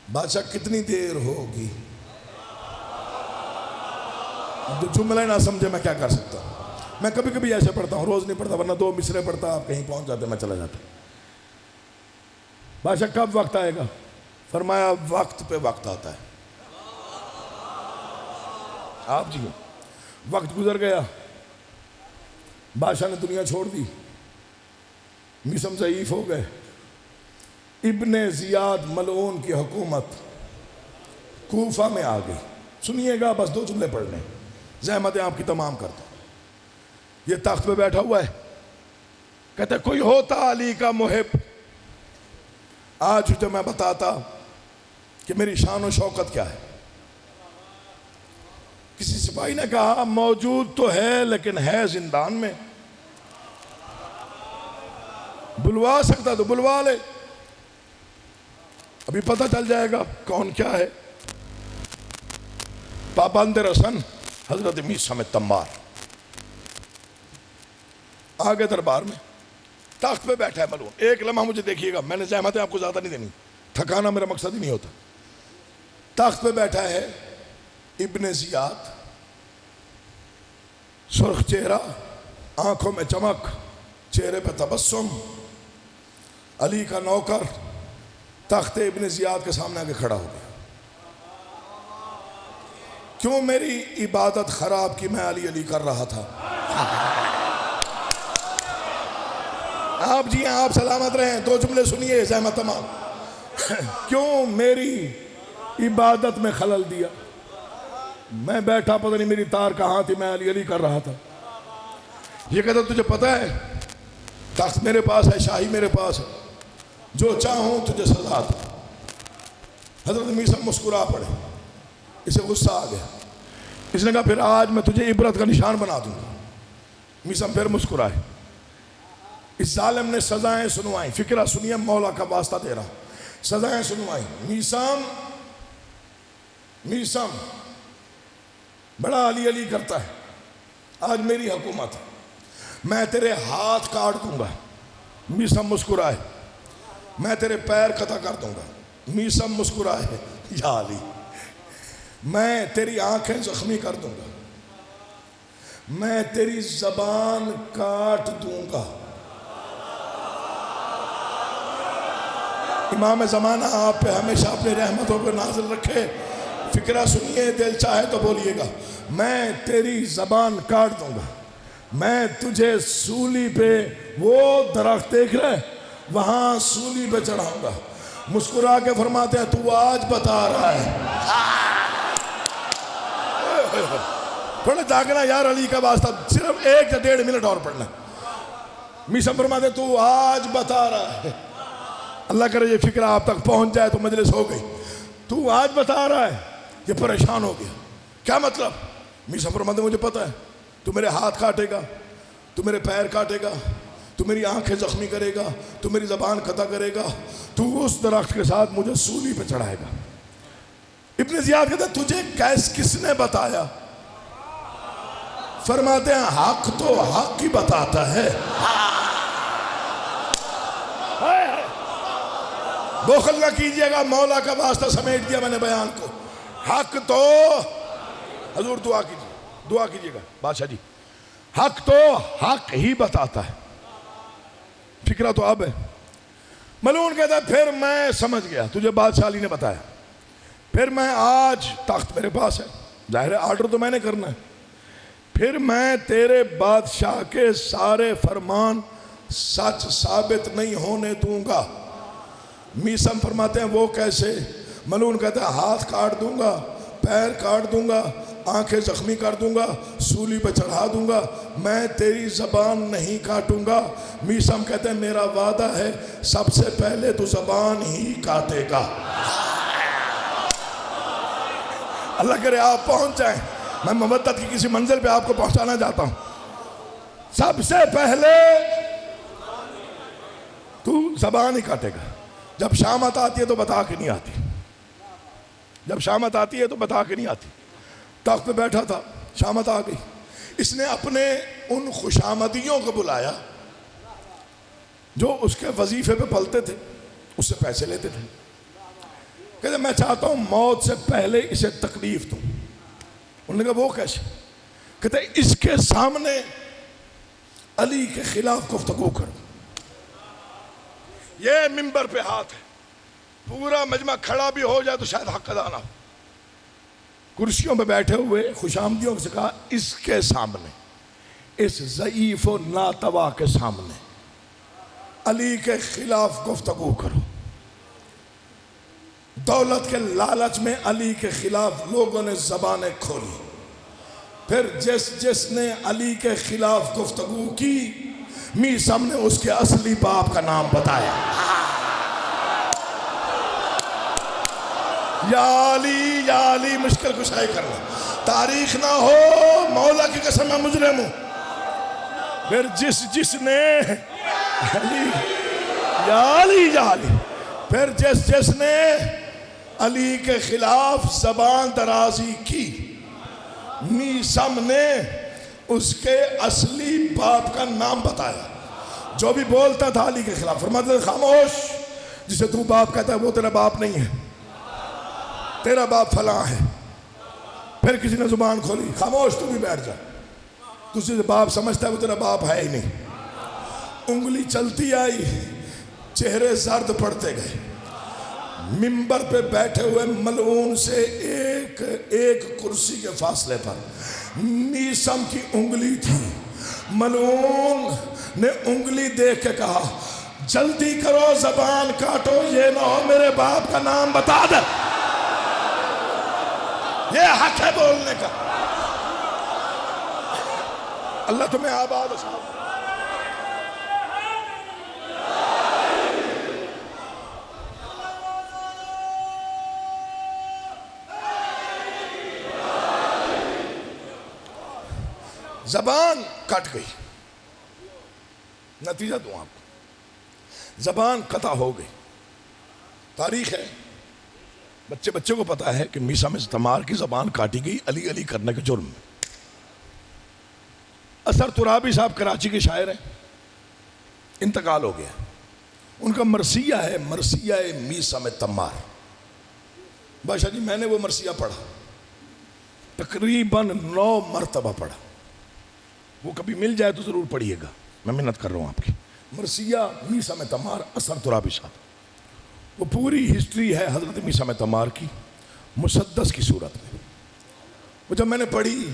بادشاہ کتنی دیر ہوگی؟ جو جملہ نہ سمجھے میں کیا کر سکتا ہوں؟ میں کبھی کبھی ایسے پڑھتا ہوں، روز نہیں پڑھتا، ورنہ 2 مصرے پڑھتا، آپ کہیں پہنچ جاتے، میں چلا جاتا۔ بادشاہ کب وقت آئے گا؟ فرمایا وقت پہ وقت آتا ہے۔ آپ جی وقت گزر گیا، بادشاہ نے دنیا چھوڑ دی، میسم ضعیف ہو گئے، ابن زیاد ملعون کی حکومت کوفہ میں آ گئی۔ سنیے گا، بس 2 جملے پڑھنے، زحمتیں آپ کی تمام کر دوں۔ یہ تخت پہ بیٹھا ہوا ہے، کہتے کوئی ہوتا علی کا محب، آج جو میں بتاتا کہ میری شان و شوکت کیا ہے۔ کسی سپاہی نے کہا موجود تو ہے لیکن ہے زندان میں، بلوا سکتا تو بلوا لے، ابھی پتہ چل جائے گا کون کیا ہے۔ پابند رسن حضرت میسم تمار آگے دربار میں تخت پہ بیٹھا ہے ملعون۔ ایک لمحہ مجھے دیکھیے گا، میں نے زحمتیں آپ کو زیادہ نہیں دینی، تھکانا میرا مقصد ہی نہیں ہوتا۔ تخت پہ بیٹھا ہے ابن زیاد، سرخ چہرہ، آنکھوں میں چمک، چہرے پہ تبسم، علی کا نوکر تخت ابن زیاد کے سامنے آگے کھڑا ہو گیا۔ کیوں میری عبادت خراب کی؟ میں علی علی کر رہا تھا۔ آپ جی ہیں، آپ سلامت رہیں، 2 جملے سنیے، زحمت تمام۔ کیوں میری عبادت میں خلل دیا؟ میں بیٹھا، پتہ نہیں میری تار کہاں تھی، میں علی علی کر رہا تھا۔ یہ کہتا تجھے پتہ ہے تخت میرے پاس ہے، شاہی میرے پاس ہے، جو چاہوں تجھے سزا دوں۔ حضرت میسم مسکرا پڑے، اسے غصہ آ گیا، اس نے کہا پھر آج میں تجھے عبرت کا نشان بنا دوں گا۔ میسم پھر مسکرائے۔ اس ظالم نے سزائیں سنوائیں، فکرہ سنیے، مولا کا واسطہ دے رہا، سزائیں سنوائیں۔ میسم بڑا علی علی کرتا ہے، آج میری حکومت ہے، میں تیرے ہاتھ کاٹ دوں گا۔ میسم مسکرائے۔ میں تیرے پیر قطع کر دوں گا۔ میسم مسکرائے۔ یا علی، میں تیری آنکھیں زخمی کر دوں گا، میں تیری زبان کاٹ دوں گا۔ امام زمانہ آپ پہ ہمیشہ اپنی رحمتوں کو نازل رکھے۔ فکرہ سنیے، دل چاہے تو بولیے گا۔ میں تیری زبان کاٹ دوں گا، میں تجھے سولی پہ، وہ درخت دیکھ رہے وہاں سولی پہ چڑھاؤں گا۔ مسکرا کے فرماتے ہیں تو آج بتا رہا ہے۔ تھوڑے جاگنا یار، علی کا واسطہ، صرف 1 یا 1.5 منٹ اور پڑھنا۔ میسم فرماتے ہیں تو آج بتا رہا ہے۔ اللہ کرے یہ فکرہ آپ تک پہنچ جائے تو مجلس ہو گئی۔ تو آج بتا رہا ہے، یہ پریشان ہو گیا۔ کیا مطلب؟ میسم فرماتے ہیں مجھے پتہ ہے، تو میرے ہاتھ کاٹے گا، تو میرے پیر کاٹے گا، تو میری آنکھیں زخمی کرے گا، تو میری زبان قطع کرے گا، تو اس درخت کے ساتھ مجھے سولی پہ چڑھائے گا۔ ابن زیاد کہتا ہے تجھے کس نے بتایا؟ فرماتے ہیں حق تو حق ہی بتاتا ہے۔ بخل نہ کیجئے گا، مولا کا واسطہ سمیٹ دیا میں نے بیان کو۔ حق تو، حضور دعا کیجئے گا بادشاہ جی، حق تو حق ہی بتاتا ہے۔ فکرہ تو اب ہے۔ ملعون کہتا ہے پھر میں سمجھ گیا، تجھے بادشاہ علی نے بتایا، پھر میں آج تخت میرے پاس ہے، ظاہر ہے آرڈر تو میں نے کرنا ہے، پھر میں تیرے بادشاہ کے سارے فرمان سچ ثابت نہیں ہونے دوں گا۔ میسم فرماتے ہیں وہ کیسے؟ ملعون کہتا ہے ہاتھ کاٹ دوں گا، پیر کاٹ دوں گا، آنکھیں زخمی کر دوں گا، سولی پہ چڑھا دوں گا، میں تیری زبان نہیں کاٹوں گا۔ میثم کہتے ہیں میرا وعدہ ہے سب سے پہلے تو زبان ہی کاٹے گا۔ اللہ کرے آپ پہنچ جائیں، میں مودت کی کسی منزل پہ آپ کو پہنچانا چاہتا ہوں۔ سب سے پہلے تو زبان ہی کاٹے گا۔ جب شامت آتی ہے تو بتا کے نہیں آتی، جب شامت آتی ہے تو بتا کے نہیں آتی۔ تخت پہ بیٹھا تھا، شامت آ گئی، اس نے اپنے ان خوشامدیوں کو بلایا جو اس کے وظیفے پہ پلتے تھے، اس سے پیسے لیتے تھے۔ کہتے میں چاہتا ہوں موت سے پہلے اسے تکلیف دوں۔ انہوں نے کہا وہ کیسے؟ کہتے اس کے سامنے علی کے خلاف گفتگو کرو۔ یہ منبر پہ ہاتھ ہے، پورا مجمع کھڑا بھی ہو جائے تو شاید حق ادا نہ ہو۔ کرسیوں پہ بیٹھے ہوئے خوشامدیوں سے کہا اس کے سامنے، اس ضعیف و ناتوا کے سامنے علی کے خلاف گفتگو کرو۔ دولت کے لالچ میں علی کے خلاف لوگوں نے زبانیں کھولی، پھر جس نے علی کے خلاف گفتگو کی میثم نے اس کے اصلی باپ کا نام بتایا، یا علی مشکل کشائی کرنا، تاریخ نہ ہو مولا کی قسم میں مجرم ہوں۔ پھر جس نے علی پھر جس نے علی کے خلاف زبان درازی کی، میثم نے اس کے اصلی باپ کا نام بتایا۔ جو بھی بولتا تھا علی کے خلاف فرماتا تھا خاموش، جسے تو باپ کہتا ہے وہ تیرا باپ نہیں ہے، تیرا باپ فلاں ہے۔ پھر کسی نے زبان کھولی، خاموش تو بھی بیٹھ جا، تو جسے باپ سمجھتا ہے وہ تیرا باپ ہے ہی نہیں۔ انگلی چلتی آئی، چہرے زرد پڑتے گئے۔ منبر پہ بیٹھے ہوئے ملعون سے ایک کرسی کے فاصلے پر میثم کی انگلی تھی۔ ملعون نے انگلی دیکھ کے کہا جلدی کرو، زبان کاٹو، یہ نہ ہو میرے باپ کا نام بتا دے۔ یہ حق ہے بولنے کا۔ اللہ تمہیں آباد و شاد۔ زبان کٹ گئی، نتیجہ دوں آپ کو، زبان قطع ہو گئی۔ تاریخ ہے، بچے کو پتا ہے کہ میثم تمار کی زبان کاٹی گئی علی کرنے کے جرم میں۔ اثر ترابی صاحب کراچی کے شاعر ہیں، انتقال ہو گیا۔ ان کا مرثیہ ہے، مرثیہ میثم تمار۔ بادشاہ جی میں نے وہ مرثیہ پڑھا، تقریباً 9 مرتبہ پڑھا۔ وہ کبھی مل جائے تو ضرور پڑھیے گا، میں محنت کر رہا ہوں آپ کی۔ مرثیہ میثم تمار اثر ترابی صاحب، وہ پوری ہسٹری ہے حضرت میثم تمار کی مسدس کی صورت میں۔ وہ جب میں نے پڑھی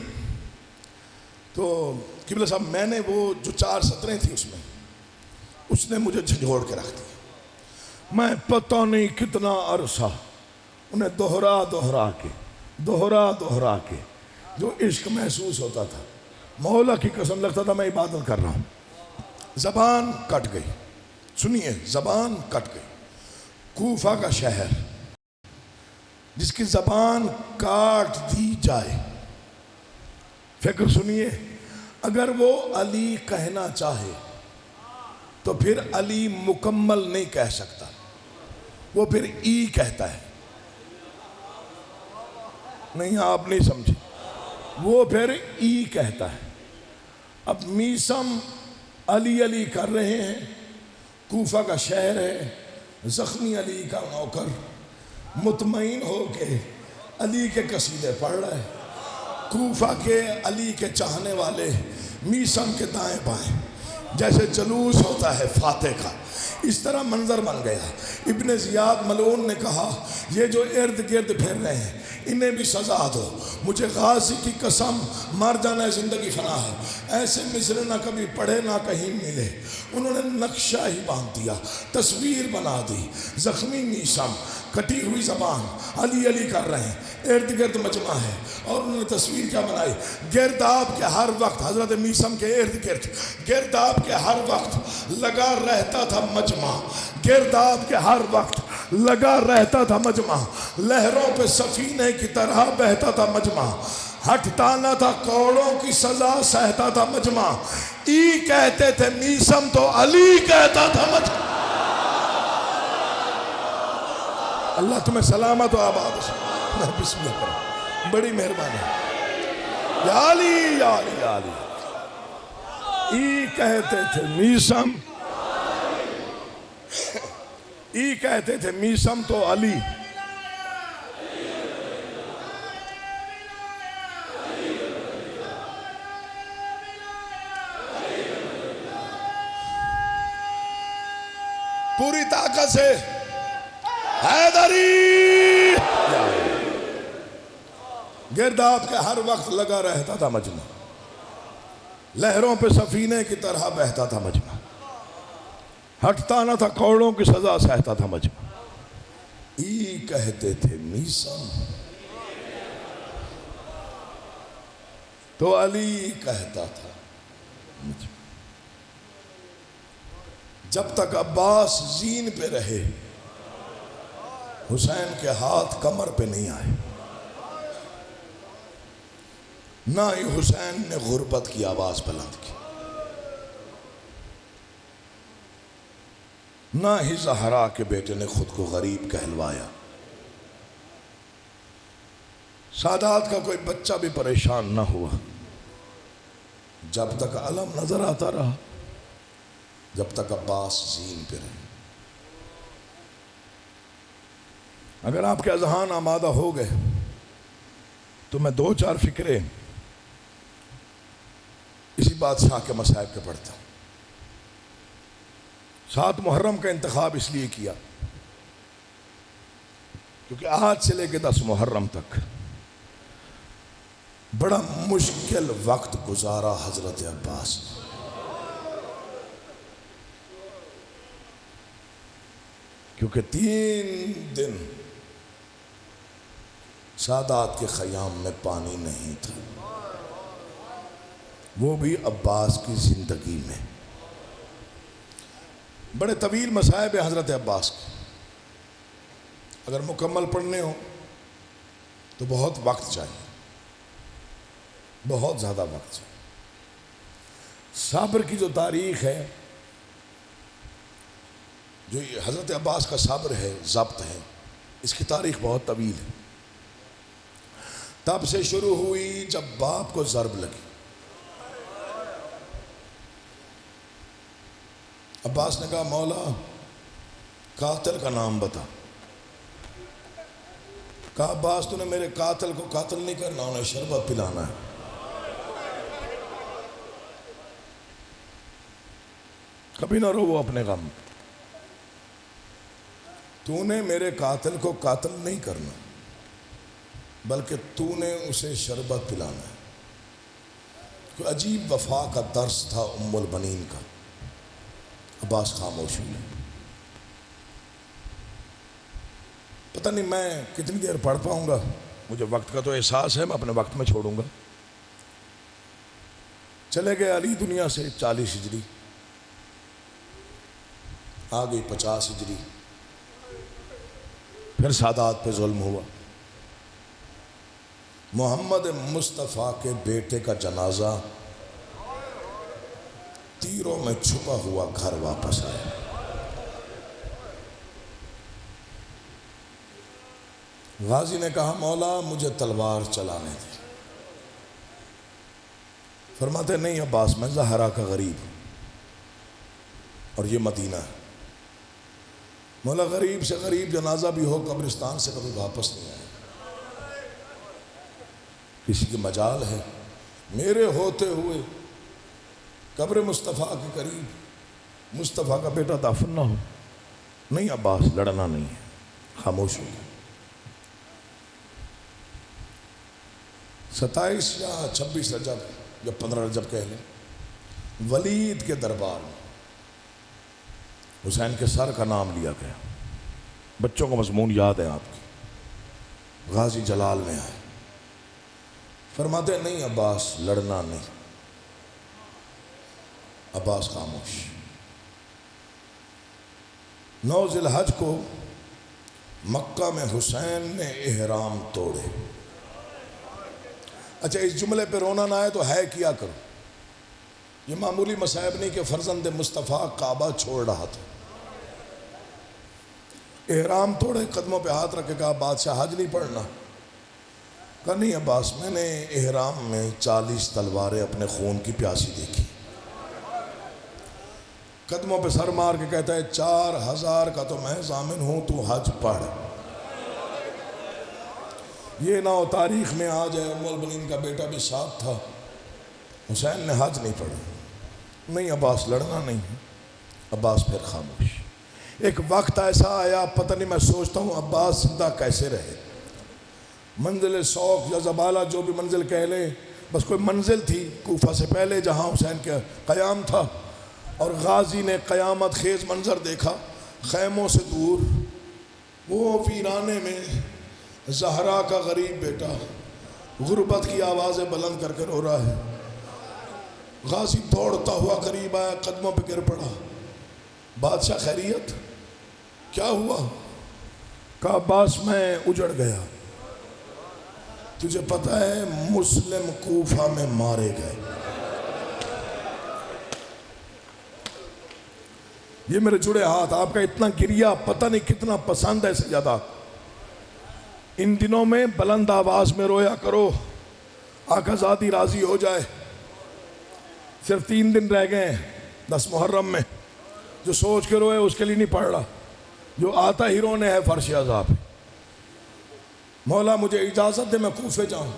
تو قبلہ صاحب میں نے وہ جو 4 سطریں تھیں اس نے مجھے جھنجھوڑ کے رکھ دیا۔ میں پتہ نہیں کتنا عرصہ انہیں دوہرا دہرا کے جو عشق محسوس ہوتا تھا، مولا کی قسم لگتا تھا میں عبادت کر رہا ہوں۔ زبان کٹ گئی، سنیے، زبان کٹ گئی۔ کوفہ کا شہر جس کی زبان کاٹ دی جائے، فکر سنیے، اگر وہ علی کہنا چاہے تو پھر علی مکمل نہیں کہہ سکتا، وہ پھر ای کہتا ہے۔ نہیں آپ نہیں سمجھے، وہ پھر ای کہتا ہے۔ اب میثم علی کر رہے ہیں، کوفہ کا شہر ہے، زخمی علی کا نوکر مطمئن ہو کے علی کے قصیدے پڑھ رہا ہے۔ کوفہ کے علی کے چاہنے والے میثم کے دائیں بائیں، جیسے جلوس ہوتا ہے فاتح کا، اس طرح منظر بن گیا۔ ابن زیاد ملعون نے کہا یہ جو ارد گرد پھر رہے ہیں انہیں بھی سزا دو، مجھے غازی کی قسم مر جانا ہے زندگی فنا ہے۔ ایسے مصر نہ کبھی پڑھے نہ کہیں ملے. انہوں نے نقشہ ہی باندھ دیا, تصویر بنا دی, زخمی میثم, کٹی ہوئی زبان, علی علی کر رہے ہیں, ارد گرد مجمع ہے. اور انہوں نے تصویر کیا بنائی, گرداب کے ہر وقت حضرت میثم کے ارد گرد, گرداب کے ہر وقت لگا رہتا تھا مجمع, گرداب کے ہر وقت لگا رہتا تھا مجمع, لہروں پہ سفینے کی طرح بہتا تھا مجمع, ہٹتا نہ تھا کوڑوں کی سزا سہتا تھا مجمع. ای کہتے تھے میثم تو علی کہتا تھا مجمع. اللہ تمہیں سلامت و آباد سے. بسم اللہ کرو, بڑی مہربانی. یا علی یا علی یا علی. ای کہتے تھے میثم, ای کہتے تھے میثم تو علی. پوری طاقت سے حیدری. گرداب کے ہر وقت لگا رہتا تھا مجمع, لہروں پہ سفینے کی طرح بہتا تھا مجمع, ہٹتا نہ تھا کوڑوں کی سزا سہتا تھا مجمع. ای کہتے تھے میثم تو علی کہتا تھا مجمع. جب تک عباس زین پہ رہے, حسین کے ہاتھ کمر پہ نہیں آئے. نہ ہی حسین نے غربت کی آواز بلند کی, نہ ہی زہرا کے بیٹے نے خود کو غریب کہلوایا. سادات کا کوئی بچہ بھی پریشان نہ ہوا جب تک علم نظر آتا رہا, جب تک عباس زین پہ رہے. اگر آپ کے اذہان آمادہ ہو گئے تو میں 2-4 فکرے اسی بادشاہ کے مصائب کے پڑھتا ہوں. 7 محرم کا انتخاب اس لیے کیا کیونکہ آج سے لے کے 10 محرم تک بڑا مشکل وقت گزارا حضرت عباس. کیونکہ 3 دن سادات کے خیام میں پانی نہیں تھا, وہ بھی عباس کی زندگی میں. بڑے طویل مصائب ہیں حضرت عباس کے, اگر مکمل پڑھنے ہو تو بہت وقت چاہیے, بہت زیادہ وقت چاہیے. صبر کی جو تاریخ ہے, جو یہ حضرت عباس کا صبر ہے, ضبط ہے, اس کی تاریخ بہت طویل ہے. تب سے شروع ہوئی جب باپ کو ضرب لگی. عباس نے کہا مولا قاتل کا نام بتا. کہا عباس تو نے میرے قاتل کو قاتل نہیں کرنا, انہیں شربت پلانا ہے. کبھی نہ رو وہ اپنے غم. تو نے میرے قاتل کو قاتل نہیں کرنا بلکہ تو نے اسے شربت پلانا ہے. کوئی عجیب وفا کا درس تھا ام البنین کا. عباس خاموش ہوئے. پتہ نہیں میں کتنی دیر پڑھ پاؤں گا, مجھے وقت کا تو احساس ہے, میں اپنے وقت میں چھوڑوں گا. چلے گئے علی دنیا سے 40 ہجری, آ گئی 50 ہجری. پھر سادات پہ ظلم ہوا. محمد مصطفیٰ کے بیٹے کا جنازہ تیروں میں چھپا ہوا گھر واپس آیا. غازی نے کہا مولا مجھے تلوار چلانے دے. فرماتے نہیں عباس, میں زہرا کا غریب ہوں اور یہ مدینہ ہے. مولا غریب سے غریب جنازہ بھی ہو قبرستان سے کبھی واپس نہیں آئے. کسی کی مجال ہے میرے ہوتے ہوئے قبر مصطفیٰ کے قریب مصطفیٰ کا بیٹا دفن نہ ہو. نہیں عباس, لڑنا نہیں ہے. خاموش ہو گیا. 27 یا 26 رجب یا 15 رجب کہہ لیں, ولید کے دربار میں حسین کے سر کا نام لیا گیا. بچوں کو مضمون یاد ہے آپ کی. غازی جلال میں آئے, فرماتے نہیں عباس لڑنا نہیں. عباس خاموش. 9 ذی الحج کو مکہ میں حسین نے احرام توڑے. اچھا اس جملے پہ رونا نہ آئے تو ہے کیا کرو. یہ معمولی مصائب نہیں کہ فرزند مصطفیٰ کعبہ چھوڑ رہا تھا. احرام توڑے, قدموں پہ ہاتھ رکھے, کہا بادشاہ حج نہیں پڑھنا. کہا نہیں عباس, میں نے احرام میں 40 تلواریں اپنے خون کی پیاسی دیکھی. قدموں پہ سر مار کے کہتا ہے 4000 کا تو میں ضامن ہوں, تو حج پڑھ. یہ نہ ہو تاریخ میں آ جائے ام المؤمنین کا بیٹا بھی ساتھ تھا, حسین نے حج نہیں پڑھا. نہیں عباس لڑنا نہیں ہے. عباس پھر خاموش. ایک وقت ایسا آیا, پتہ نہیں, میں سوچتا ہوں عباس زندہ کیسے رہے. منزل سوق یا زبالہ جو بھی منزل کہہ لیں, بس کوئی منزل تھی کوفہ سے پہلے جہاں حسین کا قیام تھا, اور غازی نے قیامت خیز منظر دیکھا. خیموں سے دور وہ ویرانے میں زہرا کا غریب بیٹا غربت کی آوازیں بلند کر کے رو رہا ہے. غازی دوڑتا ہوا قریب آیا, قدموں پہ گر پڑا. بادشاہ خیریت, کیا ہوا؟ کہا عباس میں اجڑ گیا. تجھے پتہ ہے مسلم کوفہ میں مارے گئے. یہ میرے جڑے ہاتھ, آپ کا اتنا گریا پتہ نہیں کتنا پسند ہے سجادہ. ان دنوں میں بلند آواز میں رویا کرو, آقا ذاتی راضی ہو جائے. صرف 3 دن رہ گئے ہیں 10 محرم میں. جو سوچ کے روئے اس کے لیے نہیں پڑھ رہا, جو آتا ہی رونے ہے فرش عذاب. مولا مجھے اجازت دے میں کوفے جاؤں,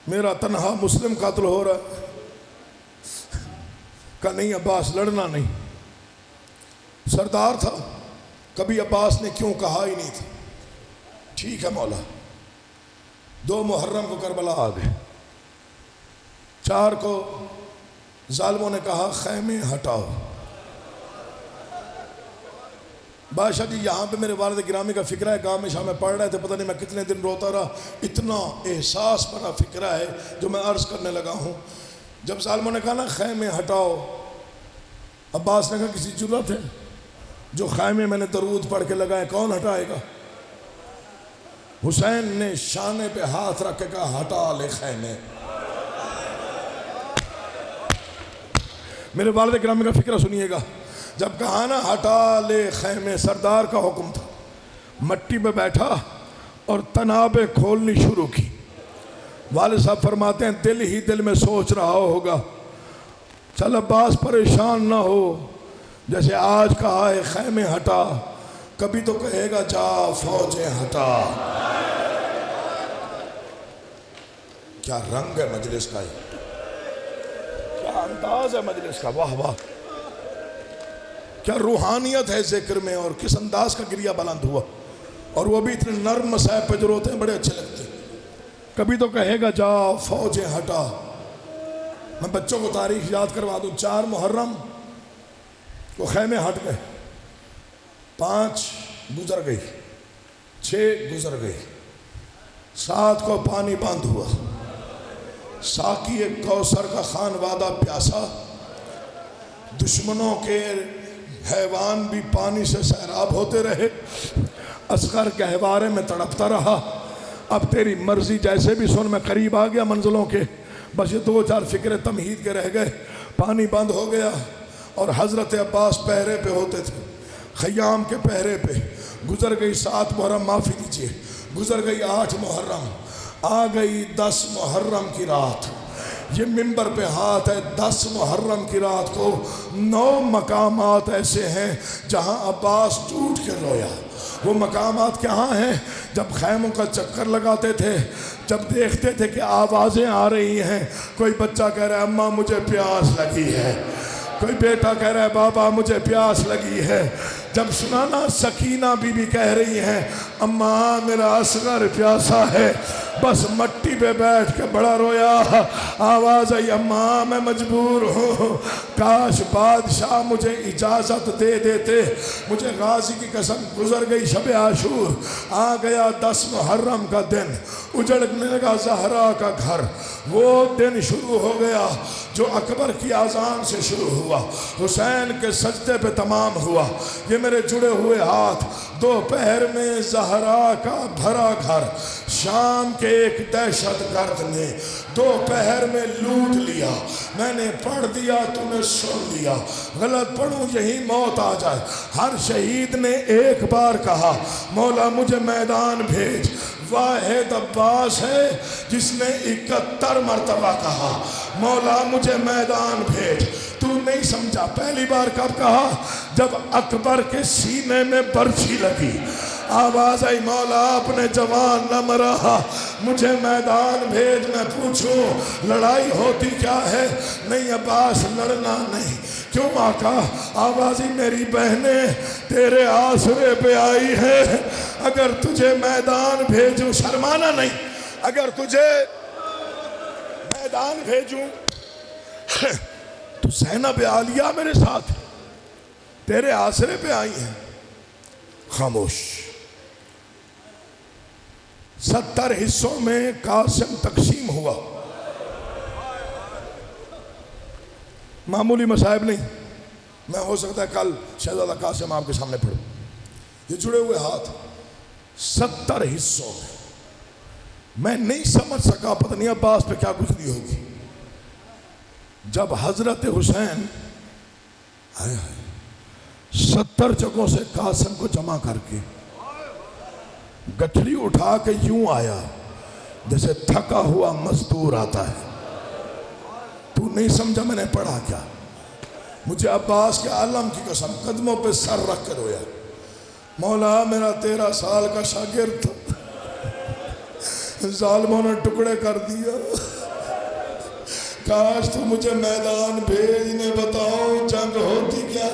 میرا تنہا مسلم قتل ہو رہا ہے. کہا نہیں عباس لڑنا نہیں. سردار تھا, کبھی عباس نے کیوں کہا ہی نہیں تھا. ٹھیک ہے مولا. 2 محرم کو کربلا آ گئے. 4 کو ظالموں نے کہا خیمے ہٹاؤ. بادشاہ جی یہاں پہ میرے والد گرامی کا فکرہ ہے, گاؤں میں شام میں پڑھ رہے تھے, پتہ نہیں میں کتنے دن روتا رہا. اتنا احساس بنا فکرہ ہے جو میں عرض کرنے لگا ہوں. جب ظالموں نے کہا نا خیمے ہٹاؤ, عباس نے کہا کسی جرات ہے جو خیمے میں نے درود پڑھ کے لگائے, کون ہٹائے گا؟ حسین نے شانے پہ ہاتھ رکھ کے کہا ہٹا لے خیمے. میرے والد گرامی کا فکرہ سنیے گا. جب کہا نا ہٹا لے خیمے, سردار کا حکم تھا. مٹی پہ بیٹھا اور تنابیں کھولنی شروع کی. والد صاحب فرماتے ہیں دل ہی دل میں سوچ رہا ہوگا چل عباس پریشان نہ ہو, جیسے آج کہا ہے خیمے ہٹا, کبھی تو کہے گا جا فوجیں ہٹا. کیا رنگ ہے مجلس کا, کیا انداز ہے مجلس کا, واہ واہ. کیا روحانیت ہے ذکر میں, اور کس انداز کا گریہ بلند ہوا, اور وہ بھی اتنے نرم مسائب پہ جو روتے ہیں بڑے اچھے لگتے ہیں. کبھی تو کہے گا جا فوجیں ہٹا. میں بچوں کو تاریخ یاد کروا دوں. 4 محرم کو خیمے ہٹ گئے, 5 گزر گئی, 6 گزر گئی, 7 کو پانی بند ہوا. ساقی کوثر کا خان وعدہ پیاسا. دشمنوں کے حیوان بھی پانی سے سیراب ہوتے رہے. اصغر گہوارے میں تڑپتا رہا. اب تیری مرضی جیسے بھی سن, میں قریب آ گیا منزلوں کے, بس یہ 2-4 فکرے تمہید کے رہ گئے. پانی بند ہو گیا اور حضرت عباس پہرے پہ ہوتے تھے, خیام کے پہرے پہ. گزر گئی 7 محرم, معافی دیجیے, گزر گئی 8 محرم, آ گئی 10 محرم کی رات. یہ منبر پہ ہاتھ ہے. 10 محرم کی رات کو 9 مقامات ایسے ہیں جہاں عباس ٹوٹ کے رویا. وہ مقامات کہاں ہیں؟ جب خیموں کا چکر لگاتے تھے, جب دیکھتے تھے کہ آوازیں آ رہی ہیں, کوئی بچہ کہہ رہا ہے اماں مجھے پیاس لگی ہے, کوئی بیٹا کہہ رہا ہے بابا مجھے پیاس لگی ہے، جب سنا نا سکینہ بی بی کہہ رہی ہیں اماں میرا اصغر پیاسا ہے، بس مٹی پہ بیٹھ کے بڑا رویا، آواز آئی اماں میں مجبور ہوں، کاش بادشاہ مجھے اجازت دے دیتے، مجھے غازی کی قسم گزر گئی شب عاشور، آ گیا 10 محرم کا دن، اجڑنے لگا زہرا کا گھر، وہ دن شروع ہو گیا جو اکبر کی آذان سے شروع ہوا، حسین کے سجدے پہ تمام ہوا، یہ میرے جڑے ہوئے ہاتھ، دوپہر میں زہرا کا بھرا گھر، شام کے ایک دہشت گرد نے دوپہر میں لوٹ لیا، میں نے پڑھ دیا تو نے سن لیا، غلط پڑھوں یہی موت آ جائے، ہر شہید نے ایک بار کہا مولا مجھے میدان بھیج، واحد عباس ہے جس نے 71 مرتبہ کہا مولا مجھے میدان بھیج، تو نہیں سمجھا پہلی بار کب کہا؟ جب اکبر کے سینے میں برچھی لگی، آواز آئی مولا اپنے جوان نہ مرا، مجھے میدان بھیج، میں پوچھوں لڑائی ہوتی کیا ہے؟ نہیں عباس لڑنا نہیں، کیوں آقا؟ آوازی میری بہنیں تیرے آسرے پہ آئی ہے، اگر تجھے میدان بھیجوں، شرمانا نہیں، اگر تجھے میدان بھیجوں تو زینب عالیہ میرے ساتھ تیرے آسرے پہ آئی ہیں، خاموش۔ 70 حصوں میں قاسم تقسیم ہوا، معمولی مصائب نہیں، میں ہو سکتا ہے کل شہزادہ قاسم آپ کے سامنے پڑھوں، یہ جڑے ہوئے ہاتھ 70 حصوں میں نہیں سمجھ سکا، پتہ نہیں عباس پہ کیا گزری ہوگی، جب حضرت حسین 70 جگہوں سے قاسم کو جمع کر کے گٹھڑی اٹھا کے یوں آیا جیسے تھکا ہوا مزدور آتا ہے، تو نہیں سمجھا میں نے پڑھا کیا؟ مجھے عباس کے عالم کی قسم قدموں پہ سر رکھ کر رویا، مولا میرا 13 سال کا شاگرد تھا، ظالموں نے ٹکڑے کر دیا، کاش تو مجھے میدان بھیج، انہیں بتاؤ جنگ ہوتی کیا؟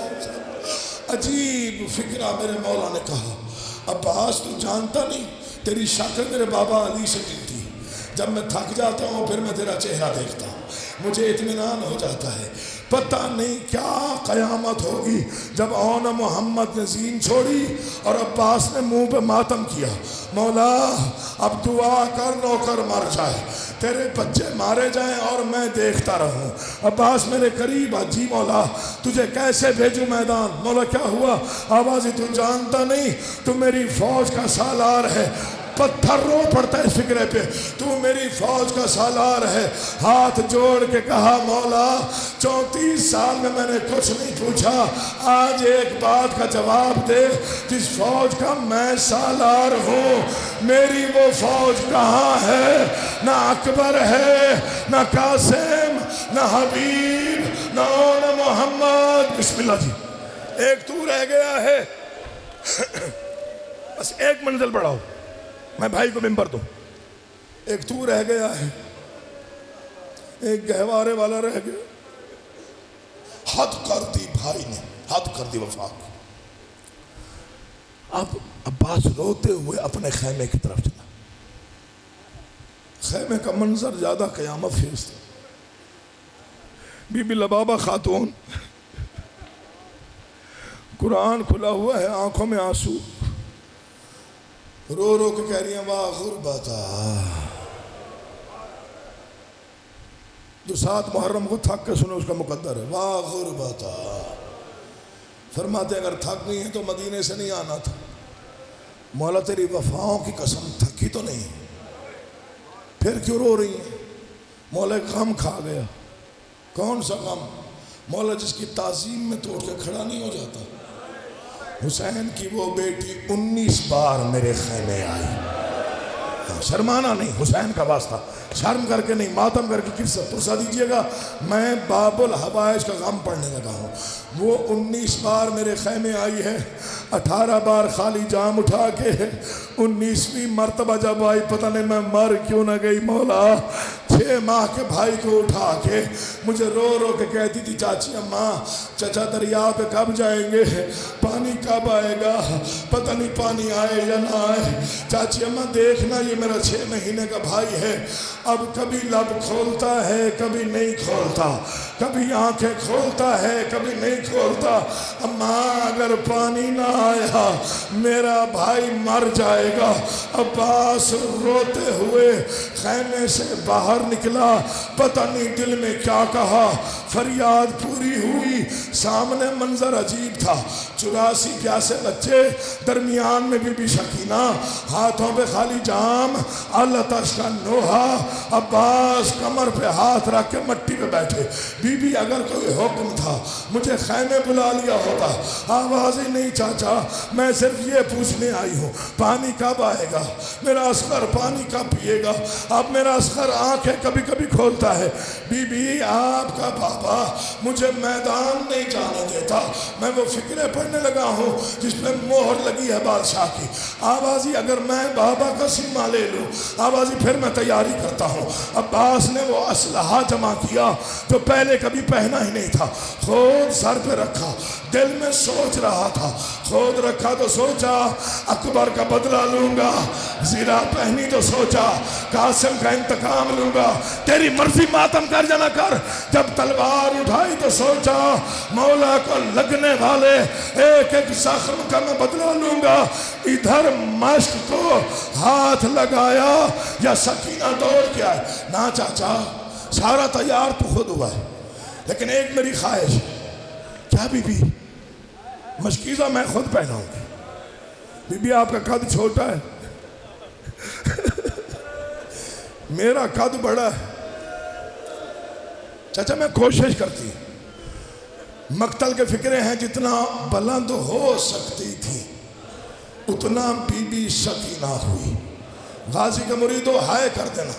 عجیب فکرہ میرے مولا نے کہا عباس تو جانتا نہیں تیری شکل میرے بابا علی سے ملتی، جب میں تھک جاتا ہوں پھر میں تیرا چہرہ دیکھتا ہوں، مجھے اطمینان ہو جاتا ہے، پتہ نہیں کیا قیامت ہوگی جب اون محمد نے زین چھوڑی اور عباس نے منہ پہ ماتم کیا، مولا اب دعا کر نوکر مر جائے، تیرے بچے مارے جائیں اور میں دیکھتا رہوں، عباس میرے قریب آ، جی مولا تجھے کیسے بھیجوں میدان؟ مولا کیا ہوا؟ آوازی تو جانتا نہیں تو میری فوج کا سالار ہے، پتھر رو پڑتا ہے اس فکرے پہ، تو میری فوج کا سالار ہے، ہاتھ جوڑ کے کہا مولا 34 سال میں نے کچھ نہیں پوچھا، آج ایک بات کا جواب دے، جس فوج کا میں سالار ہوں میری وہ فوج کہاں ہے؟ نہ اکبر ہے، نہ قاسم، نہ حبیب، نہ اون محمد، بسم اللہ جی، ایک تو رہ گیا ہے، بس ایک منزل بڑھاؤ، میں بھائی کو ممبر دوں، ایک تو رہ گیا ہے، ایک گہوارے والا رہ گیا، حد کر دی بھائی نے، حد کر دی وفا کی۔ اب عباس روتے ہوئے اپنے خیمے کی طرف چلا، خیمے کا منظر زیادہ قیامت خیز تھا، بی بی لبابہ خاتون قرآن کھلا ہوا ہے، آنکھوں میں آنسو، رو رو کے کہہ رہی ہیں واہ غربتا، جو 7 محرم کو تھک کے سنے اس کا مقدر ہے، واہ غربتا، فرماتے اگر تھک گئی ہیں تو مدینے سے نہیں آنا تھا، مولا تیری وفاؤں کی قسم تھکی تو نہیں، پھر کیوں رو رہی ہیں؟ مولا غم کھا گیا، کون سا غم؟ مولا جس کی تعظیم میں توڑ کے کھڑا نہیں ہو جاتا، حسین کی وہ بیٹی 19 بار میرے خیمے آئی، شرمانا نہیں، حسین کا واسطہ، شرم کر کے نہیں، ماتم کر کے کس سے پرسا دیجئے گا، میں باب الحوائج کا غم پڑھنے لگا ہوں، وہ 19 بار میرے خیمے آئی ہے، 18 بار خالی جام اٹھا کے، 19ویں مرتبہ جب آئی پتہ نہیں میں مر کیوں نہ گئی مولا، 6 ماہ کے بھائی کو اٹھا کے مجھے رو رو کے کہتی تھی چاچی اماں چچا دریا پہ کب جائیں گے, پانی کب آئے گا, پتہ نہیں پانی آئے یا نہ آئے. چاچی اماں دیکھنا یہ میرا 6 مہینے کا بھائی ہے, اب کبھی لب کھولتا ہے کبھی نہیں کھولتا, کبھی آنکھیں کھولتا ہے کبھی نہیں کھولتا. اماں اگر پانی نہ آیا میرا بھائی مر جائے گا. عباس روتے ہوئے خیمے سے باہر نکلا, پتہ نہیں دل میں کیا کہا, فریاد پوری ہوئی. سامنے منظر عجیب تھا, 84 پیاسے بچے, درمیان میں بی بی سکینہ, ہاتھوں پہ خالی جام, العطش کا نوحہ. عباس کمر پہ ہاتھ رکھ کے مٹی پہ بیٹھے. بی بی اگر کوئی حکم تھا مجھے خیمے بلا لیا ہوتا. آواز ہی نہیں چاچا, میں صرف یہ پوچھنے آئی ہوں پانی کب آئے گا, میرا اصغر پانی کب پیے گا. اب میرا اصغر آنکھیں کبھی کبھی کھولتا ہے. بی بی آپ کا بابا مجھے میدان نہیں جانے دیتا, میں وہ فکریں پڑھنے لگا ہوں جس میں مہر لگی ہے بادشاہ کی. آوازی اگر میں بابا کا سیما لے لوں, آوازی پھر میں تیاری کرتا ہوں. عباس نے وہ اسلحہ جمع کیا جو پہلے کبھی پہنا ہی نہیں تھا, خود سر پہ رکھا, دل میں سوچ رہا تھا. خود رکھا تو سوچا اکبر کا بدلہ لوں گا, زیرہ پہنی تو سوچا قاسم کا انتقام لوں گا. تیری مرضی ماتم کر جانا کر. جب تلوار اٹھائی تو سوچا مولا کو لگنے والے ایک ایک زخم کا میں بدلہ لوں گا. ادھر مشق کو ہاتھ لگایا یا سکینہ دوڑ کے آئے. نا چاچا سارا تیار تو خود ہوا ہے, لیکن ایک میری خواہش. کیا بی بی؟ مشکیزہ میں خود پہناؤں گی. بی بی آپ کا قد چھوٹا ہے, میرا قد بڑا ہے. چچا میں کوشش کرتی ہوں. مقتل کے فکرے ہیں جتنا بلند ہو سکتی تھی اتنا بی بی سکینہ ہوئی. غازی کا مریدو ہائے کر دینا,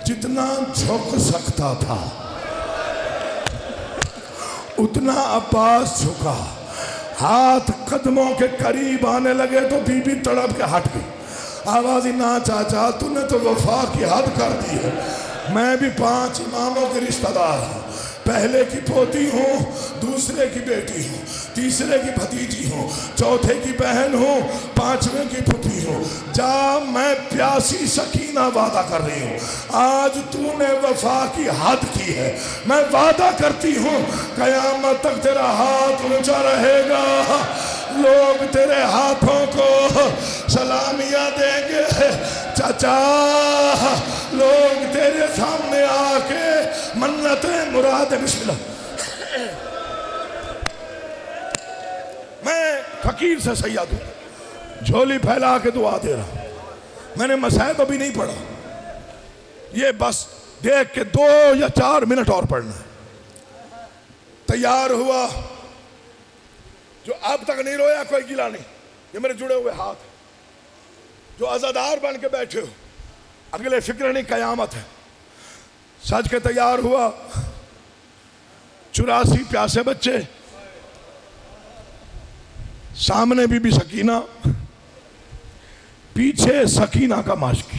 جتنا جھک سکتا تھا اتنا عباس جھکا. ہاتھ قدموں کے قریب آنے لگے تو بی بی تڑپ کے ہٹ گئی. آوازی نا چاچا تو نے تو وفا کی حد کر دی ہے. میں بھی 5 اماموں کے رشتہ دار ہوں. پہلے کی پوتی ہوں, دوسرے کی بیٹی ہوں, تیسرے کی بھتیجی ہوں, چوتھے کی بہن ہوں, 5ویں کی پھوپھی ہوں. جا میں پیاسی سکینہ وعدہ کر رہی ہوں. آج تو نے وفا کی حد کی ہے. میں وعدہ کرتی ہوں قیامت تک تیرا ہاتھ اونچا رہے گا, لوگ تیرے ہاتھوں کو سلامیاں دیں گے. چچا لوگ تیرے سامنے آ کے منتیں مراد. بسم اللہ. میں فقیر سے سید ہوں, جھولی پھیلا کے دعا دے رہا ہوں. میں نے مصائب ابھی نہیں پڑھا, یہ بس دیکھ کے 2 یا 4 منٹ اور پڑھنا ہے. تیار ہوا, جو اب تک نہیں رویا کوئی گلا نہیں. یہ میرے جڑے ہوئے ہاتھ, جو عزادار بن کے بیٹھے ہو, اگلے فکر نہیں قیامت ہے. سج کے تیار ہوا, 84 پیاسے بچے, سامنے بی بی سکینہ, پیچھے سکینہ کا معشوق.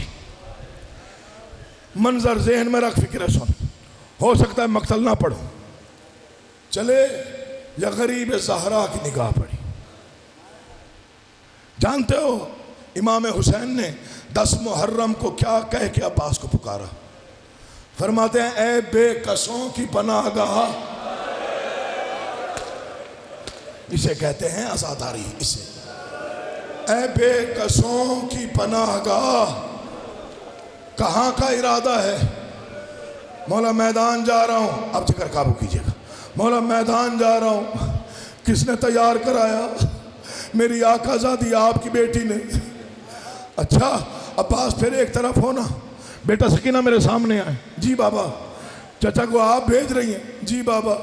منظر ذہن میں رکھ, فکر سن. ہو سکتا ہے مقتل نہ پڑھو, چلے یا غریب زہرا کی نگاہ پڑی. جانتے ہو امام حسین نے 10 محرم کو کیا کہہ کے عباس کو پکارا؟ فرماتے ہیں اے بے کسوں کی پناہ گاہ. اسے کہتے ہیں عزاداری. اسے اے بے کسوں کی پناہ گاہ. کہاں کا ارادہ ہے؟ مولا میدان جا رہا ہوں. اب ذکر قابو کیجئے گا. مولا میدان جا رہا ہوں. کس نے تیار کرایا؟ میری آقا زادی آپ کی بیٹی نے. اچھا عباس پھر ایک طرف ہونا. بیٹا سکینہ میرے سامنے آئے. جی بابا. چچا کو آپ بھیج رہی ہیں؟ جی بابا.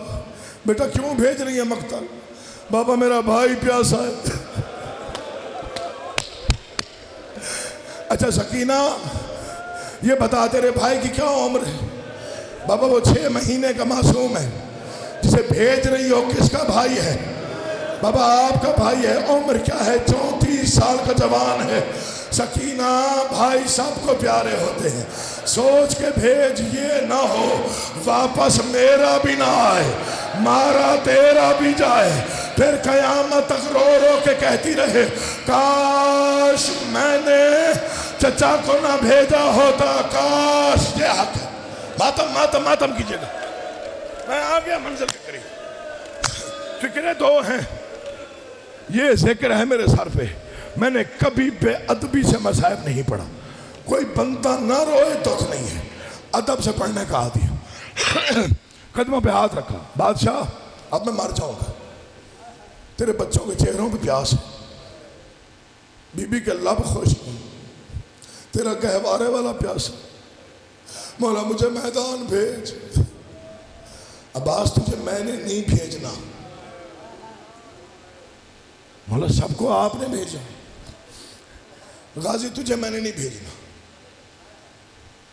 بیٹا کیوں بھیج رہی ہیں مقتل؟ بابا میرا بھائی پیاسا ہے. اچھا سکینہ یہ بتا تیرے بھائی کی کیا عمر ہے؟ بابا وہ 6 مہینے کا معصوم ہے. جسے بھیج رہی ہو کس کا بھائی ہے؟ بابا آپ کا بھائی ہے. عمر کیا ہے؟ 34 سال کا جوان ہے. سکینہ بھائی سب کو پیارے ہوتے ہیں، سوچ کے بھیج یہ نہ ہو واپس میرا بھی نہ آئے، مارا تیرا بھی جائے، پھر قیامت تک رو رو کے کہتی رہے کاش میں نے چچا کو نہ بھیجا ہوتا، کاش۔ یہ حق ہے، ماتم ماتم ماتم کیجئے گا۔ میں آ گیا منزل کے قریب، فکریں دو ہیں، یہ ذکر ہے میرے سر پہ، میں نے کبھی بے ادبی سے مصائب نہیں پڑھا، کوئی بندہ نہ روئے تو نہیں ہے، ادب سے پڑھنے کا عادی ہے۔ قدموں پہ ہاتھ رکھا، بادشاہ اب میں مر جاؤں گا، تیرے بچوں کے چہروں پہ پیاس ہے، بی بی کے لب خوش ہیں، تیرا گہوارے والا پیاس ہے، مولا مجھے میدان بھیج۔ عباس تجھے میں نے نہیں بھیجنا، مولا سب کو آپ نے بھیجا، غازی تجھے میں نے نہیں بھیجنا،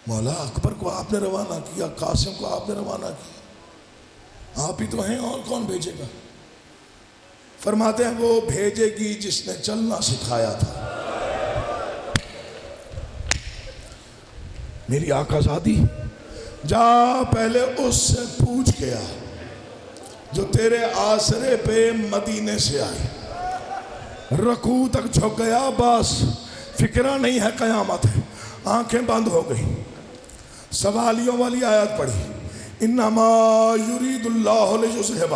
مولا اکبر کو آپ نے روانہ کیا، قاسم کو آپ نے روانہ کیا، آپ ہی تو ہیں، اور کون بھیجے گا؟ فرماتے ہیں وہ بھیجے گی جس نے چلنا سکھایا تھا۔ میری آقا زادی جا پہلے اس سے پوچھ کے آ جو تیرے آسرے پہ مدینے سے آئی، رکوع تک جھک گیا، بس فکرہ نہیں ہے قیامت ہے، آنکھیں بند ہو گئی، سوالیوں والی آیت پڑھی، انما یرید اللہ لیذھب،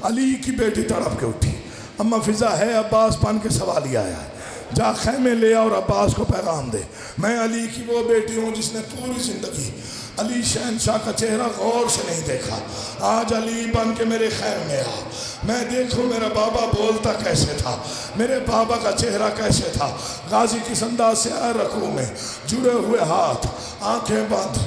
علی کی بیٹی تڑپ کے اٹھی، اما فضا ہے عباس بن کے سوالی آیا ہے، جا خیمے لے اور عباس کو پیغام دے، میں علی کی وہ بیٹی ہوں جس نے پوری زندگی علی شہنشاہ کا چہرہ غور سے نہیں دیکھا، آج علی بن کے میرے خیمے میں آ، میں دیکھوں میرا بابا بولتا کیسے تھا، میرے بابا کا چہرہ کیسے تھا، غازی کس انداز سے آئے رکوع میں، جڑے ہوئے ہاتھ، آنکھیں بند،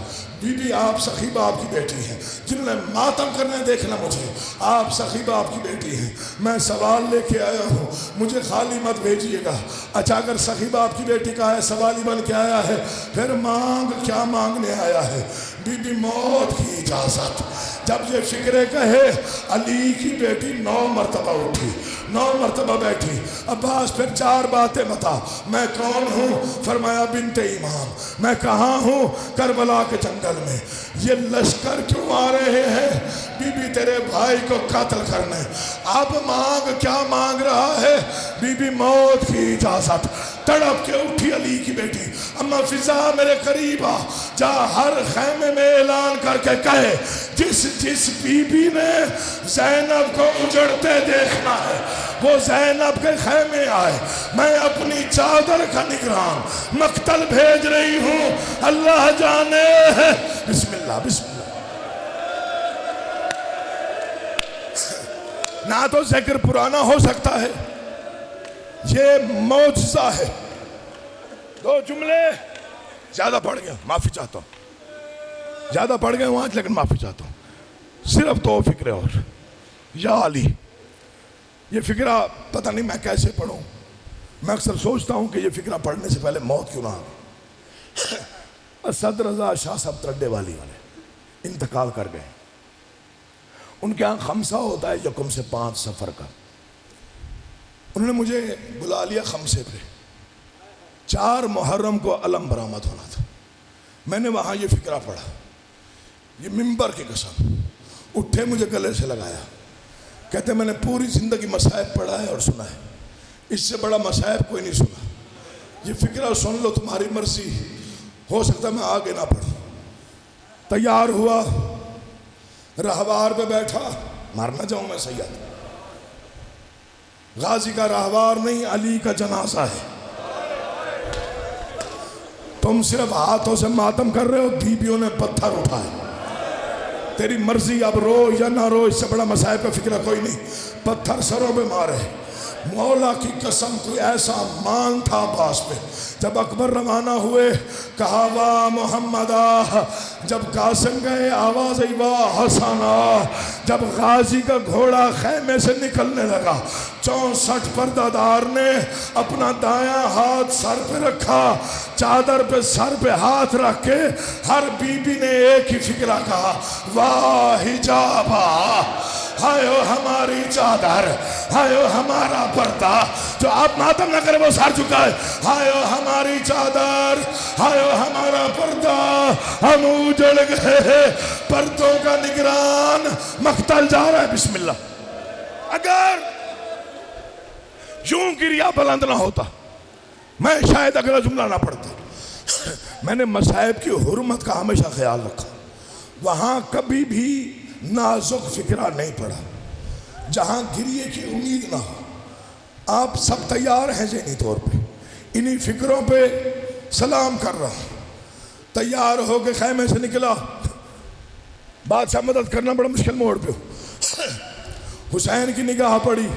بی بی آپ سخی باپ کی بیٹی ہیں، جنہوں نے ماتم کرنے دیکھنا مجھے، آپ سخی باپ کی بیٹی ہیں، میں سوال لے کے آیا ہوں، مجھے خالی مت بھیجیے گا، اچھا اگر سخی باپ کی بیٹی کا ہے، سوالی بن کے آیا ہے، پھر مانگ کیا مانگنے آیا ہے؟ بی بی موت کی اجازت۔ جب یہ فکرے کہے علی کی بیٹی 9 مرتبہ اٹھی، 9 مرتبہ بیٹھی، عباس پھر 4 باتیں بتا، میں کون ہوں؟ فرمایا بنت امام، میں کہاں ہوں؟ کربلا کے جنگل میں، یہ لشکر کیوں آ رہے ہیں؟ بی بی تیرے بھائی کو قتل کرنے، اب مانگ کیا مانگ رہا ہے؟ بی بی موت کی اجازت۔ تڑپ کے اٹھی علی کی بیٹی، اما فضا میرے قریب آ، جا ہر خیمے میں اعلان کر کے کہے جس بی بی نے زینب کو اجڑتے دیکھنا ہے وہ زینب کے خیمے آئے، میں اپنی چادر کا نگران مقتل بھیج رہی ہوں، اللہ جانے ہے۔ بسم اللہ بسم اللہ۔ نہ تو ذکر پرانا ہو سکتا ہے، یہ معجزہ ہے۔ 2 جملے زیادہ پڑھ گیا، معافی چاہتا ہوں، زیادہ پڑھ گئے ہوں آج، لیکن معافی چاہتا ہوں، صرف 2 فکرے اور۔ یا علی، یہ فکرہ پتہ نہیں میں کیسے پڑھوں، میں اکثر سوچتا ہوں کہ یہ فکرہ پڑھنے سے پہلے موت کیوں نہ آ۔ اسد رضا شاہ صاحب ترڈے والی والے انتقال کر گئے، ان کے ہاں خمسہ ہوتا ہے 1 سے 5 سفر کا، انہوں نے مجھے بلا لیا خمسے پہ، 4 محرم کو علم برآمد ہونا تھا، میں نے وہاں یہ فکرہ پڑھا، یہ منبر کی قسم، اٹھے مجھے گلے سے لگایا، کہتے میں نے پوری زندگی مصائب پڑھا ہے اور سنا ہے، اس سے بڑا مصائب کوئی نہیں سنا، یہ فکرہ سن لو، تمہاری مرضی، ہو سکتا میں آگے نہ پڑھوں۔ تیار ہوا، رہوار پہ بیٹھا، مر نہ جاؤں میں سید، غازی کا رہوار نہیں علی کا جنازہ ہے، تم صرف ہاتھوں سے ماتم کر رہے ہو، بیویوں نے پتھر اٹھائے، تیری مرضی اب رو یا نہ رو، اس سے بڑا مصائب کا فکرہ کوئی نہیں، پتھر سروں پہ مارے، مولا کی قسم کوئی ایسا مان تھا عباس پہ، جب اکبر روانہ ہوئے کہا واہ محمدہ، جب قاسم گئے آواز آئی واہ حسنہ، جب غازی کا گھوڑا خیمے سے نکلنے لگا 64 پردہ دار نے اپنا دایاں ہاتھ سر پہ رکھا، چادر پہ سر پہ ہاتھ رکھ کے ہر بی بی نے ایک ہی فکرہ کہا واہ حجابہ، ہائے ہماری چادر، ہائے ہمارا پردہ. جو آپ ماتم نہ کرے وہ سر چکا ہے. ہائے ہماری چادر، ہائے ہمارا پردہ، ہم اجڑ گئے. پردوں کا نگران مقتل جا رہا ہے. بسم اللہ. اگر یوں گریا بلند نہ ہوتا میں شاید اگلا جملہ نہ پڑھتا. میں نے مصائب کی حرمت کا ہمیشہ خیال رکھا. وہاں کبھی بھی نازک فکرہ نہیں پڑا جہاں گریے کی امید نہ ہو. آپ سب تیار ہیں ذہنی طور پہ. انہی فکروں پہ سلام کر رہا ہوں. تیار ہو کے خیمے سے نکلا. بادشاہ مدد کرنا بڑا مشکل موڑ پہ. حسین کی نگاہ پڑی.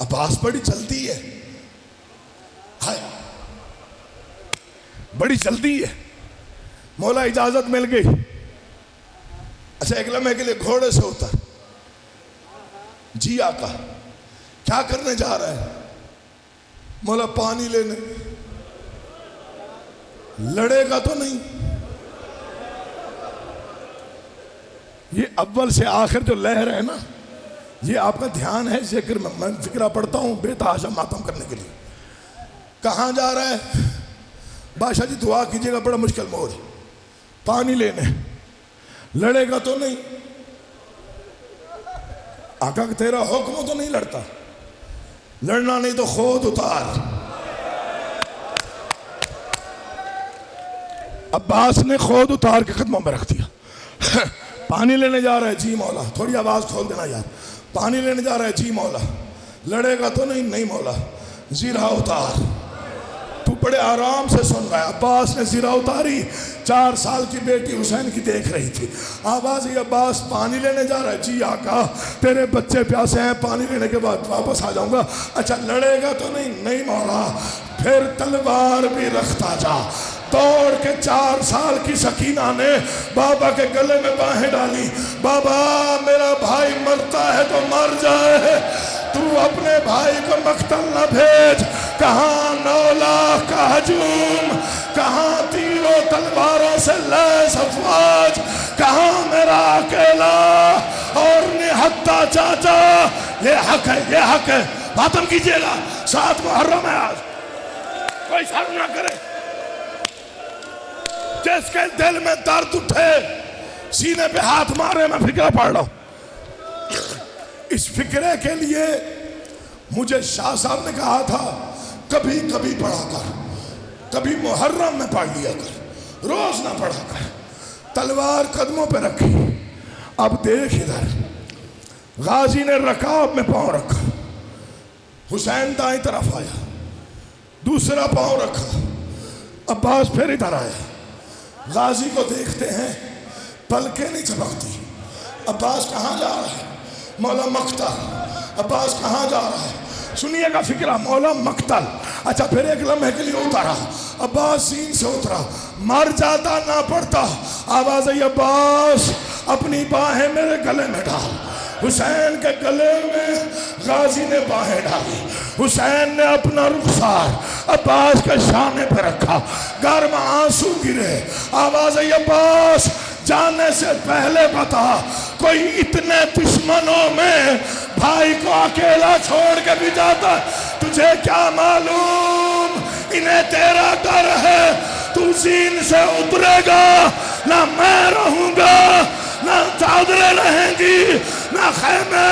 عباس بڑی جلدی ہے، ہائے بڑی جلدی ہے. مولا اجازت مل گئی. اچھا ایک لمحے کے لیے گھوڑے سے اتر. جی آقا کیا کرنے جا رہا ہے؟ مولا پانی لینے. لڑے گا تو نہیں؟ یہ اول سے آخر جو لہر ہے نا، یہ آپ کا دھیان ہے ذکر میں. میں فکرہ پڑھتا ہوں بے تحاشا ماتم کرنے کے لیے. کہاں جا رہا ہے؟ بادشاہ جی دعا کیجیے گا، بڑا مشکل موڑ. پانی لینے. لڑے گا تو نہیں؟ آقا کہ تیرا حکم تو نہیں لڑتا. لڑنا نہیں تو خود اتار. عباس نے خود اتار کے قدموں میں رکھ دیا. پانی لینے جا رہا ہے. جی مولا. تھوڑی آواز کھول دینا یار. پانی لینے جا رہا ہے. جی مولا. لڑے گا تو نہیں؟ نہیں مولا. زیرہ اتار. تو بڑے آرام سے سن رہا ہے. عباس نے زیرہ اتاری. 4 سال کی بیٹی حسین کی دیکھ رہی تھی. آواز یہ عباس پانی لینے جا رہا ہے. جی آقا تیرے بچے پیاسے ہیں، پانی لینے کے بعد واپس آ جاؤں گا. اچھا لڑے گا تو نہیں؟ نہیں مولا. پھر تلوار بھی رکھتا جا. دوڑ کے 4 سال کی سکینہ نے بابا کے گلے میں باہیں ڈالی. بابا میرا بھائی مرتا ہے تو مر جائے، تو اپنے بھائی کو مقتل نہ بھیج. کہاں 9 لاکھ کا ہجوم، کہاں تیروں تلواروں سے لیس افواج، کہاں میرا اکیلا اور نہتا چاچا. یہ حق ہے، یہ حق ہے. ماتم کیجئے گا. 7 محرم ہے آج. کوئی شرم نہ کرے. جس کے دل میں درد اٹھے سینے پہ ہاتھ مارے. میں فکرہ پڑھ رہا ہوں. اس فکرے کے لیے مجھے شاہ صاحب نے کہا تھا کبھی کبھی پڑھا کر، کبھی محرم میں پڑھ لیا کر، روز نہ پڑھا کر. تلوار قدموں پہ رکھی. اب دیکھ ادھر. غازی نے رکاب میں پاؤں رکھا. حسین دائیں طرف آیا. دوسرا پاؤں رکھا. عباس پھر ادھر آیا. غازی کو دیکھتے ہیں پلکیں نہیں چمکتی. عباس کہاں جا رہا ہے؟ مولا مقتل. عباس کہاں جا رہا ہے؟ سنیے گا فکرہ. مولا مقتل. اچھا پھر ایک لمحے کے لیے اترا. عباس زین سے اترا. مر جاتا نہ پڑتا. آواز ہے عباس اپنی باہیں میرے گلے میں ڈال. حسین کے گلے میں غازی نے باہیں ڈالی. حسین نے اپنا رخسار عباس کے شانے پہ رکھا. گرم آنسو گرے. آواز ہے عباس جانے سے پہلے بتا، کوئی اتنے دشمنوں میں بھائی کو اکیلا چھوڑ کے بھی جاتا ہے؟ تجھے کیا معلوم انہیں تیرا ڈر ہے. تو زین سے اترے گا، نہ میں رہوں گا، نہ چادریں رہیں گی، نہ خیمے.